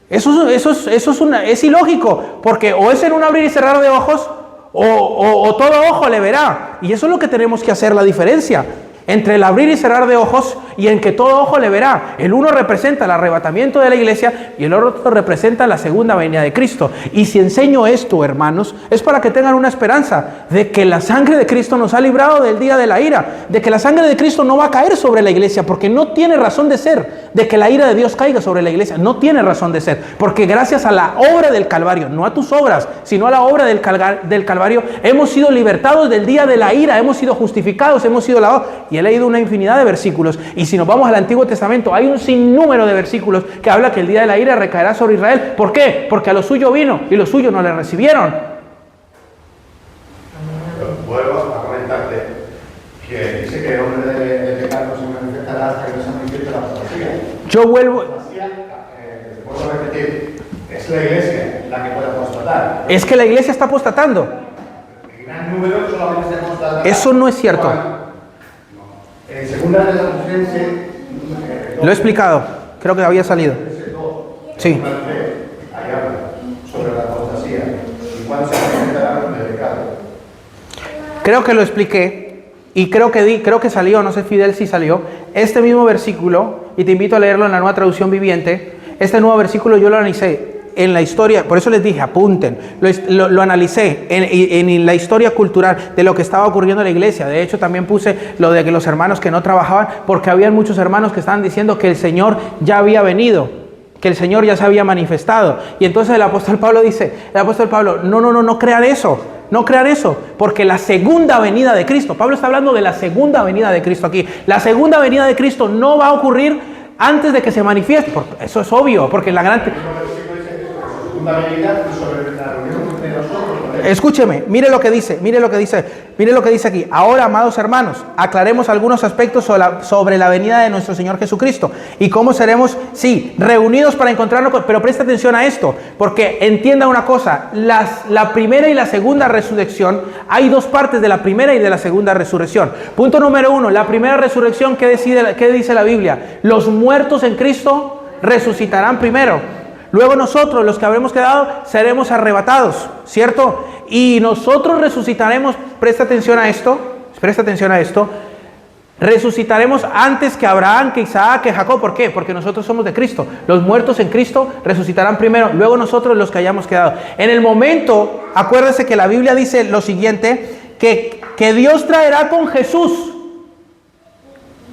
[SPEAKER 1] eso es ilógico, porque o es en un abrir y cerrar de ojos, o todo ojo le verá. Y eso es lo que tenemos que hacer, la diferencia entre el abrir y cerrar de ojos y en que todo ojo le verá. El uno representa el arrebatamiento de la iglesia y el otro representa la segunda venida de Cristo. Y si enseño esto, hermanos, es para que tengan una esperanza de que la sangre de Cristo nos ha librado del día de la ira, de que la sangre de Cristo no va a caer sobre la iglesia, porque no tiene razón de ser, de que la ira de Dios caiga sobre la iglesia, no tiene razón de ser, porque gracias a la obra del Calvario, no a tus obras, sino a la obra del Calvario, hemos sido libertados del día de la ira, hemos sido justificados, hemos sido lavados. Y he leído una infinidad de versículos, y si nos vamos al Antiguo Testamento, hay un sinnúmero de versículos que habla que el día de la ira recaerá sobre Israel. ¿Por qué? Porque a lo suyo vino y los suyos no le recibieron.
[SPEAKER 3] Vuelvo a comentarte que dice que el hombre de pecado no se manifestará hasta que no se manifieste la apostasía.
[SPEAKER 1] Yo vuelvo.
[SPEAKER 3] Vuelvo a repetir, es la iglesia la que puede apostatar.
[SPEAKER 1] Es que la iglesia está apostatando.
[SPEAKER 3] En gran número solamente se apostata.
[SPEAKER 1] Eso no es cierto.
[SPEAKER 3] En segunda de la Tesalonicenses,
[SPEAKER 1] lo he explicado, creo que había salido. Sí.
[SPEAKER 3] Ahí habla sobre la apostasía y cuándo se manifestará el pecado.
[SPEAKER 1] Creo que lo expliqué y creo que salió, no sé Fidel si salió, este mismo versículo, y te invito a leerlo en la Nueva Traducción Viviente. Este nuevo versículo yo lo analicé en la historia, por eso les dije, apunten, lo analicé en la historia cultural de lo que estaba ocurriendo en la iglesia. De hecho, también puse lo de que los hermanos que no trabajaban, porque había muchos hermanos que estaban diciendo que el Señor ya había venido, que el Señor ya se había manifestado. Y entonces el apóstol Pablo dice, no crean eso. No crean eso, porque la segunda venida de Cristo, Pablo está hablando de la segunda venida de Cristo aquí. La segunda venida de Cristo no va a ocurrir antes de que se manifieste. Eso es obvio, porque en la gran...
[SPEAKER 3] fundamentalidad sobre la reunión de nosotros. ¿Vale?
[SPEAKER 1] Escúcheme, mire lo que dice aquí. Ahora, amados hermanos, aclaremos algunos aspectos sobre la venida de nuestro Señor Jesucristo y cómo seremos, sí, reunidos para encontrarnos, pero presta atención a esto, porque entienda una cosa, la primera y la segunda resurrección, hay dos partes de la primera y de la segunda resurrección. Punto número 1, la primera resurrección, ¿qué dice la Biblia? Los muertos en Cristo resucitarán primero. Luego nosotros, los que habremos quedado, seremos arrebatados, ¿cierto? Y nosotros resucitaremos, presta atención a esto, resucitaremos antes que Abraham, que Isaac, que Jacob. ¿Por qué? Porque nosotros somos de Cristo. Los muertos en Cristo resucitarán primero, luego nosotros los que hayamos quedado. En el momento, acuérdese que la Biblia dice lo siguiente, que Dios traerá con Jesús.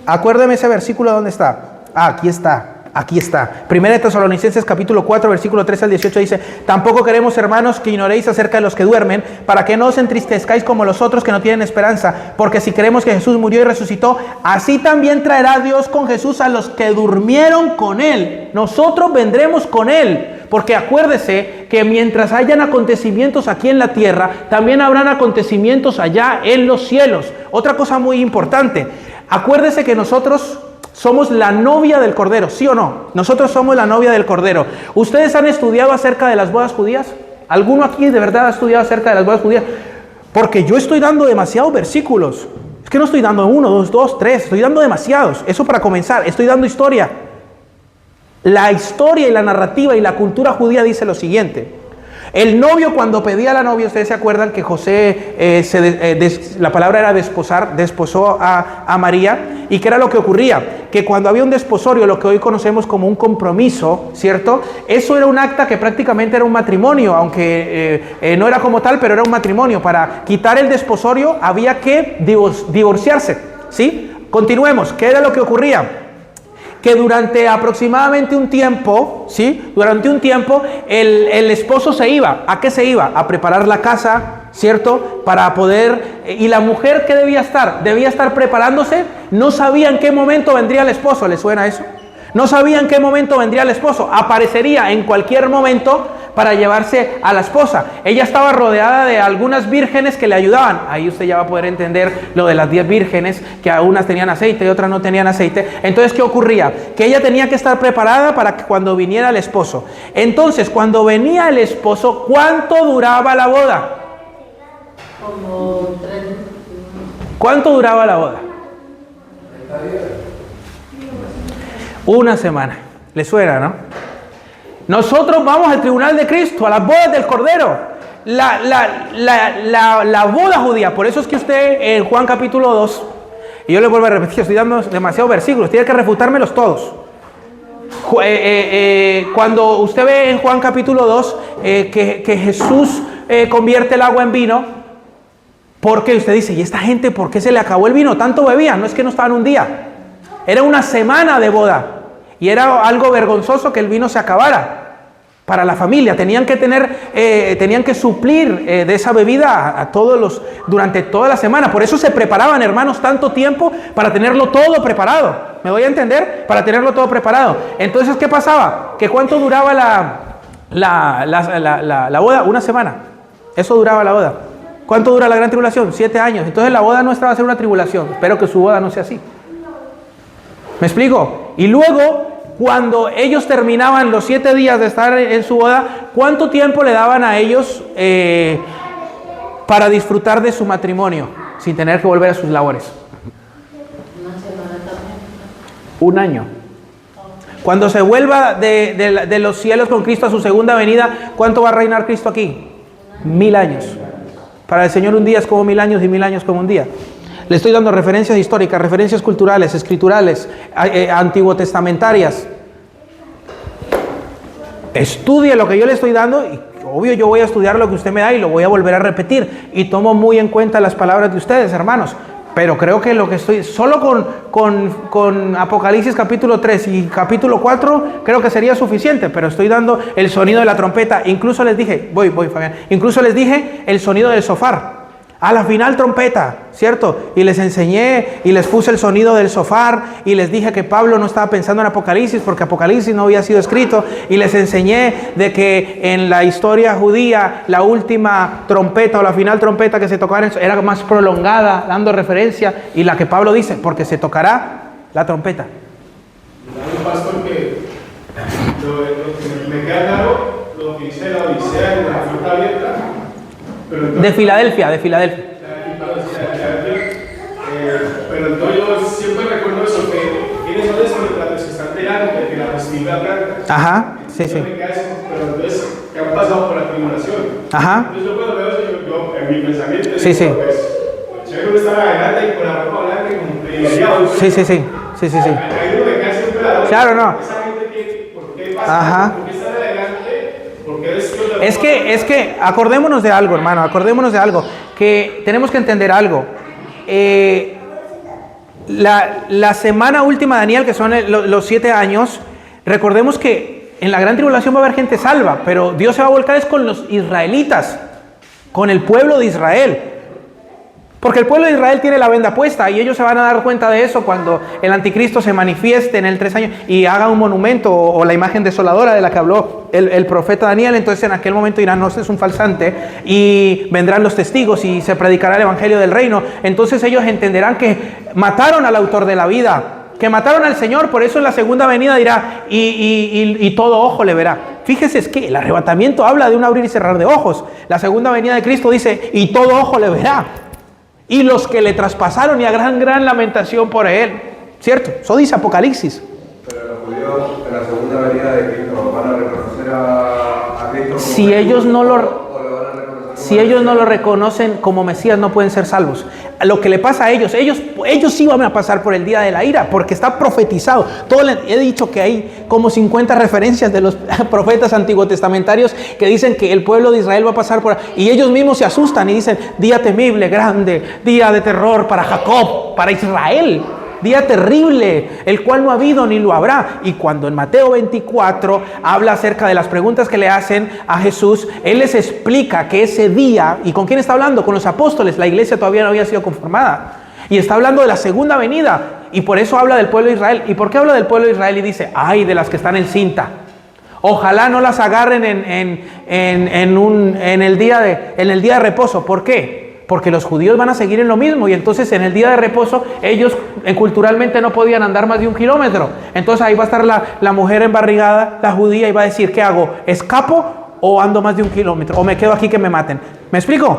[SPEAKER 1] Acuérdeme ese versículo, ¿dónde está? Aquí está. Aquí está. Primera de Tesalonicenses capítulo 4, versículo 13 al 18 dice: tampoco queremos, hermanos, que ignoréis acerca de los que duermen, para que no os entristezcáis como los otros que no tienen esperanza, porque si creemos que Jesús murió y resucitó, así también traerá Dios con Jesús a los que durmieron con Él. Nosotros vendremos con Él, porque acuérdese que mientras hayan acontecimientos aquí en la tierra, también habrán acontecimientos allá en los cielos. Otra cosa muy importante, acuérdese que nosotros somos la novia del Cordero, ¿sí o no? Nosotros somos la novia del Cordero. ¿Ustedes han estudiado acerca de las bodas judías? ¿Alguno aquí de verdad ha estudiado acerca de las bodas judías? Porque yo estoy dando demasiados versículos. Es que no estoy dando 1, 2, 2, 3, estoy dando demasiados. Eso para comenzar, estoy dando historia. La historia y la narrativa y la cultura judía dice lo siguiente. El novio, cuando pedía a la novia, ustedes se acuerdan que José, la palabra era desposar, desposó a María. ¿Y qué era lo que ocurría? Que cuando había un desposorio, lo que hoy conocemos como un compromiso, ¿cierto? Eso era un acta que prácticamente era un matrimonio, aunque no era como tal, pero era un matrimonio. Para quitar el desposorio había que divorciarse, ¿sí? Continuemos. ¿Qué era lo que ocurría? Que durante aproximadamente un tiempo, ¿sí? Durante un tiempo el esposo se iba. ¿A qué se iba? A preparar la casa, ¿cierto? Para poder... ¿Y la mujer qué debía estar? Debía estar preparándose. No sabía en qué momento vendría el esposo. ¿Le suena eso? No sabía en qué momento vendría el esposo. Aparecería en cualquier momento para llevarse a la esposa. Ella estaba rodeada de algunas vírgenes que le ayudaban. Ahí usted ya va a poder entender lo de las 10 vírgenes, que unas tenían aceite y otras no tenían aceite. Entonces, ¿qué ocurría? Que ella tenía que estar preparada para que cuando viniera el esposo. Entonces, cuando venía el esposo, ¿cuánto duraba la boda?
[SPEAKER 2] Como 3.
[SPEAKER 1] ¿Cuánto duraba la boda? Una semana. ¿Le suena, no? Nosotros vamos al tribunal de Cristo, a las bodas del Cordero. La boda judía. Por eso es que usted en Juan capítulo 2, y yo le vuelvo a repetir, estoy dando demasiados versículos, tiene que refutármelos todos. Cuando usted ve en Juan capítulo 2 que Jesús convierte el agua en vino, porque usted dice, ¿y esta gente por qué se le acabó el vino? Tanto bebían, no es que no estaban un día. Era una semana de boda. Y era algo vergonzoso que el vino se acabara para la familia. Tenían que suplir de esa bebida a todos durante toda la semana. Por eso se preparaban, hermanos, tanto tiempo para tenerlo todo preparado. ¿Me voy a entender? Para tenerlo todo preparado. Entonces, ¿qué pasaba? ¿Que cuánto duraba la boda? Una semana. Eso duraba la boda. ¿Cuánto dura la gran tribulación? 7 años. Entonces la boda nuestra va a ser una tribulación. Espero que su boda no sea así. ¿Me explico? Y luego, cuando ellos terminaban los 7 días de estar en su boda, ¿cuánto tiempo le daban a ellos para disfrutar de su matrimonio sin tener que volver a sus labores?
[SPEAKER 2] Una semana también.
[SPEAKER 1] 1 año. Cuando se vuelva de los cielos con Cristo a su segunda venida, ¿cuánto va a reinar Cristo aquí? 1000 años. Para el Señor un día es como 1000 años y 1000 años como un día. Le estoy dando referencias históricas, referencias culturales, escriturales, antiguo testamentarias. Estudie lo que yo le estoy dando y obvio yo voy a estudiar lo que usted me da y lo voy a volver a repetir. Y tomo muy en cuenta las palabras de ustedes, hermanos. Pero creo que lo que estoy, solo con Apocalipsis capítulo 3 y capítulo 4, creo que sería suficiente. Pero estoy dando el sonido de la trompeta. Incluso les dije, voy Fabián, incluso les dije el sonido del shofar. A la final trompeta, ¿cierto? Y les enseñé y les puse el sonido del shofar y les dije que Pablo no estaba pensando en Apocalipsis porque Apocalipsis no había sido escrito y les enseñé de que en la historia judía la última trompeta o la final trompeta que se tocara era más prolongada, dando referencia, y la que Pablo dice, porque se tocará la trompeta.
[SPEAKER 4] Hay un pastor que me queda claro lo que dice la Odisea en la fruta abierta. Pero entonces,
[SPEAKER 1] De Filadelfia.
[SPEAKER 4] Pero entonces yo siempre recuerdo eso, que ¿quiénes son esos retratos que están delante de la vestidura blanca?
[SPEAKER 1] Ajá, sí, sí.
[SPEAKER 4] Pero entonces, ¿qué han pasado por la tribulación?
[SPEAKER 1] Ajá.
[SPEAKER 4] Entonces yo cuando veo eso, yo en mi pensamiento
[SPEAKER 1] Sí, sí.
[SPEAKER 4] Pues, chévere estar adelante y con la ropa blanca y como privilegiados.
[SPEAKER 1] Sí.
[SPEAKER 4] Hay uno que cae siempre a la
[SPEAKER 1] Claro, no.
[SPEAKER 4] Esa gente que, ¿por qué pasa?
[SPEAKER 1] Ajá.
[SPEAKER 4] ¿Por qué están adelante? ¿Por qué vestidos de
[SPEAKER 1] Es que acordémonos de algo, hermano, que tenemos que entender algo. La semana última de Daniel, que son los 7 años, recordemos que en la gran tribulación va a haber gente salva, pero Dios se va a volcar es con los israelitas, con el pueblo de Israel. Porque el pueblo de Israel tiene la venda puesta y ellos se van a dar cuenta de eso cuando el anticristo se manifieste en el 3 años y haga un monumento o la imagen desoladora de la que habló el profeta Daniel. Entonces en aquel momento dirán, no, este es un falsante, y vendrán los testigos y se predicará el evangelio del reino. Entonces ellos entenderán que mataron al autor de la vida, que mataron al Señor. Por eso en la segunda venida dirá, y todo ojo le verá. Fíjese, es que el arrebatamiento habla de un abrir y cerrar de ojos. La segunda venida de Cristo dice, y todo ojo le verá. Y los que le traspasaron, y a gran lamentación por él. ¿Cierto? Eso dice Apocalipsis.
[SPEAKER 5] Pero los judíos en la segunda venida de Cristo van a reconocer a Cristo como
[SPEAKER 1] Si ellos no lo reconocen como Mesías, no pueden ser salvos. Lo que le pasa a ellos sí van a pasar por el día de la ira, porque está profetizado. He dicho que hay como 50 referencias de los profetas antiguotestamentarios que dicen que el pueblo de Israel va a pasar por... Y ellos mismos se asustan y dicen, día temible, grande, día de terror para Jacob, para Israel. Día terrible, el cual no ha habido ni lo habrá. Y cuando en Mateo 24 habla acerca de las preguntas que le hacen a Jesús, Él les explica que ese día, ¿y con quién está hablando? Con los apóstoles. La iglesia todavía no había sido conformada. Y está hablando de la segunda venida. Y por eso habla del pueblo de Israel. ¿Y por qué habla del pueblo de Israel? Y dice, ay, de las que están en cinta. Ojalá no las agarren en el día de reposo. ¿Por qué? Porque los judíos van a seguir en lo mismo, y entonces en el día de reposo ellos culturalmente no podían andar más de 1 kilómetro. Entonces ahí va a estar la mujer embarrigada, la judía, y va a decir, ¿qué hago? ¿Escapo o ando más de 1 kilómetro? ¿O me quedo aquí que me maten? ¿Me explico?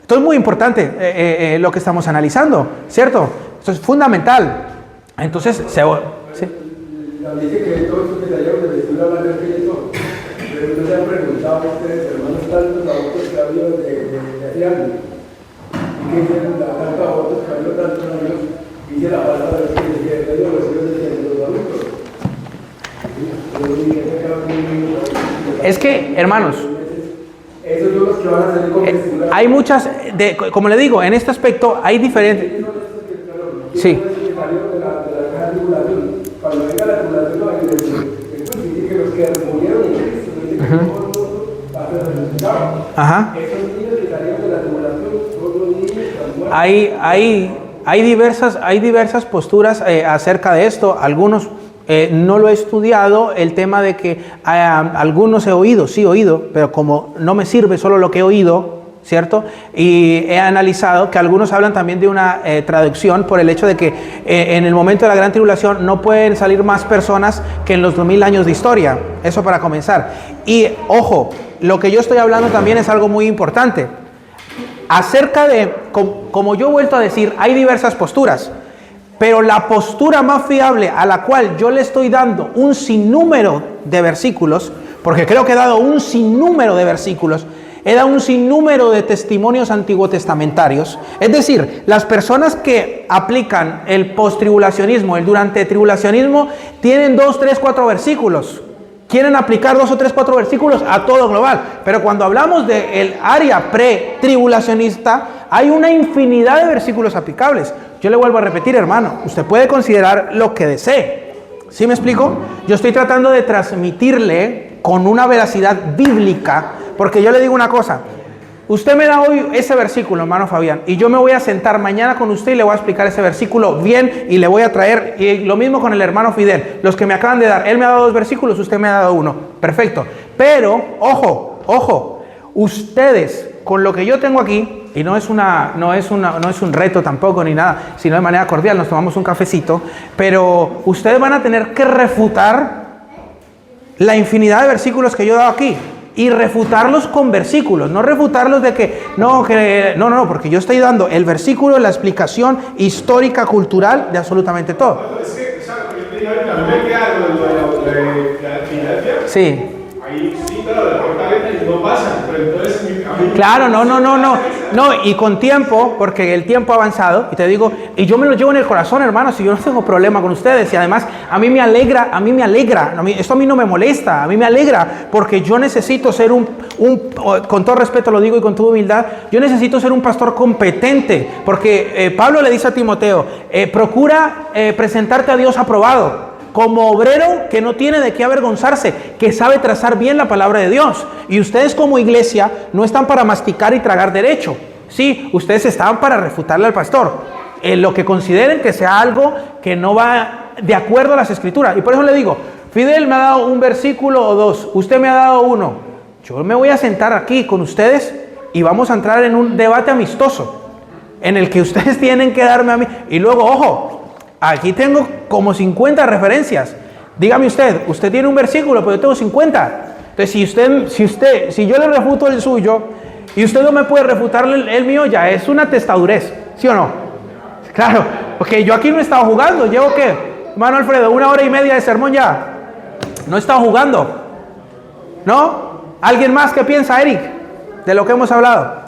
[SPEAKER 1] Esto es muy importante lo que estamos analizando, ¿cierto? Esto es fundamental. Entonces, ¿sí?
[SPEAKER 6] Dice que todo esto que se haya de vestidura blanca y eso, pero no se han preguntado a ustedes, hermanos, tantos abortos que ha habido de hace años. Que hicieron la carta a otros que habido tantos años, dice la palabra de los hijos de los adultos.
[SPEAKER 1] Es que, hermanos,
[SPEAKER 6] esos son los que van a salir con vestidura.
[SPEAKER 1] hay muchas, como le digo, en este aspecto hay diferentes. Sí.
[SPEAKER 6] Cuando venga la tribulación, no hay después dice que los que murieron en Cristo, dice que todo el mundo va a ser resucitado.
[SPEAKER 1] Ajá.
[SPEAKER 6] Esos niños que salieron de la tribulación son los niños que han muerto.
[SPEAKER 1] Hay diversas posturas acerca de esto. Algunos no lo he estudiado, el tema de que algunos he oído, pero como no me sirve solo lo que he oído, ¿cierto? Y he analizado que algunos hablan también de una traducción por el hecho de que en el momento de la gran tribulación no pueden salir más personas que en los 2000 años de historia. Eso para comenzar. Y ojo, lo que yo estoy hablando también es algo muy importante. Acerca de, como yo he vuelto a decir, hay diversas posturas. Pero la postura más fiable, a la cual yo le estoy dando un sinnúmero de versículos, porque creo que he dado un sinnúmero de versículos, he dado un sinnúmero de testimonios antiguotestamentarios. Es decir, las personas que aplican el post-tribulacionismo, el durante-tribulacionismo, tienen 2, 3, 4 versículos. Quieren aplicar 2 o 3, 4 versículos a todo global. Pero cuando hablamos del área pre-tribulacionista, hay una infinidad de versículos aplicables. Yo le vuelvo a repetir, hermano, usted puede considerar lo que desee. ¿Sí me explico? Yo estoy tratando de transmitirle con una veracidad bíblica, porque yo le digo una cosa, usted me da hoy ese versículo, hermano Fabián, y yo me voy a sentar mañana con usted y le voy a explicar ese versículo bien y le voy a traer, y lo mismo con el hermano Fidel, los que me acaban de dar, él me ha dado 2 versículos, usted me ha dado 1, perfecto, pero, ojo, ustedes, con lo que yo tengo aquí, y no es un reto tampoco ni nada, sino de manera cordial, nos tomamos un cafecito, pero ustedes van a tener que refutar la infinidad de versículos que yo he dado aquí, y refutarlos con versículos, no refutarlos de que no, porque yo estoy dando el versículo, la explicación histórica, cultural de absolutamente todo.
[SPEAKER 4] Es que, ¿sabes? Yo te digo, a mí me queda lo de Filadelfia.
[SPEAKER 1] Sí.
[SPEAKER 4] Ahí sí, claro, la puerta abierta y no pasan, pero entonces a mí...
[SPEAKER 1] Claro, no, y con tiempo, porque el tiempo ha avanzado, y te digo, y yo me lo llevo en el corazón, hermanos, y yo no tengo problema con ustedes, y además a mí me alegra, esto a mí no me molesta, a mí me alegra, porque yo necesito ser con todo respeto lo digo y con toda humildad, yo necesito ser un pastor competente, porque Pablo le dice a Timoteo, procura presentarte a Dios aprobado, como obrero que no tiene de qué avergonzarse, que sabe trazar bien la palabra de Dios. Y ustedes como iglesia no están para masticar y tragar derecho. Sí, ustedes están para refutarle al pastor. Lo que consideren que sea algo que no va de acuerdo a las escrituras. Y por eso le digo, Fidel me ha dado un versículo o 2, usted me ha dado 1. Yo me voy a sentar aquí con ustedes y vamos a entrar en un debate amistoso, en el que ustedes tienen que darme a mí. Y luego, ojo, aquí tengo como 50 referencias. Dígame usted tiene un versículo, pero yo tengo 50. Entonces, si yo le refuto el suyo y usted no me puede refutar el mío, ya es una testadurez, ¿sí o no? Claro, porque yo aquí no he estado jugando. ¿Llevo qué? Hermano Alfredo, 1 hora y media de sermón ya. No he estado jugando. ¿No? ¿Alguien más que piensa, Eric, de lo que hemos hablado?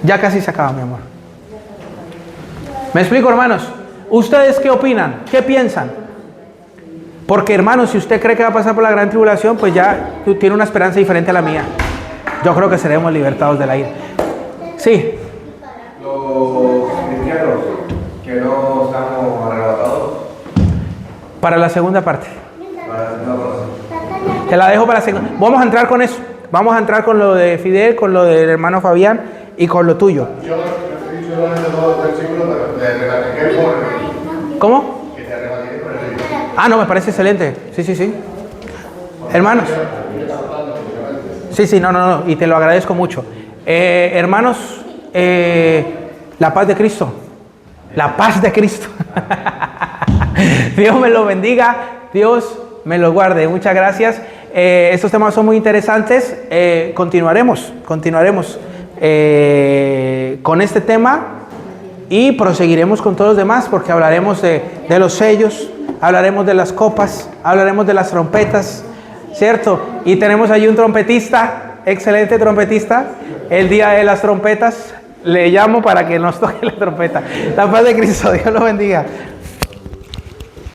[SPEAKER 1] Ya casi se acaba, mi amor. ¿Me explico, hermanos? ¿Ustedes qué opinan? ¿Qué piensan? Porque, hermanos, si usted cree que va a pasar por la gran tribulación, pues ya tiene una esperanza diferente a la mía. Yo creo que seremos libertados de la ira. Sí.
[SPEAKER 5] Los cristianos que no estamos arrebatados.
[SPEAKER 1] Para la segunda parte.
[SPEAKER 5] Para la segunda parte.
[SPEAKER 1] Te la dejo para la segunda. Vamos a entrar con eso. Vamos a entrar con lo de Fidel, con lo del hermano Fabián y con lo tuyo.
[SPEAKER 3] Yo he dicho solamente 2 versículos, pero te rebatiré por el...
[SPEAKER 1] ¿Cómo?
[SPEAKER 3] Que te rebatiré por el...
[SPEAKER 1] Ah, no, me parece excelente. Sí. Hermanos. Sí, no. Y te lo agradezco mucho. Hermanos, la paz de Cristo. La paz de Cristo. Dios me lo bendiga. Dios me lo guarde. Muchas gracias. Estos temas son muy interesantes. Continuaremos con este tema y proseguiremos con todos los demás, porque hablaremos de los sellos, hablaremos de las copas, hablaremos de las trompetas, ¿cierto? Y tenemos allí un trompetista, excelente trompetista, el día de las trompetas, le llamo para que nos toque la trompeta. La paz de Cristo, Dios lo bendiga.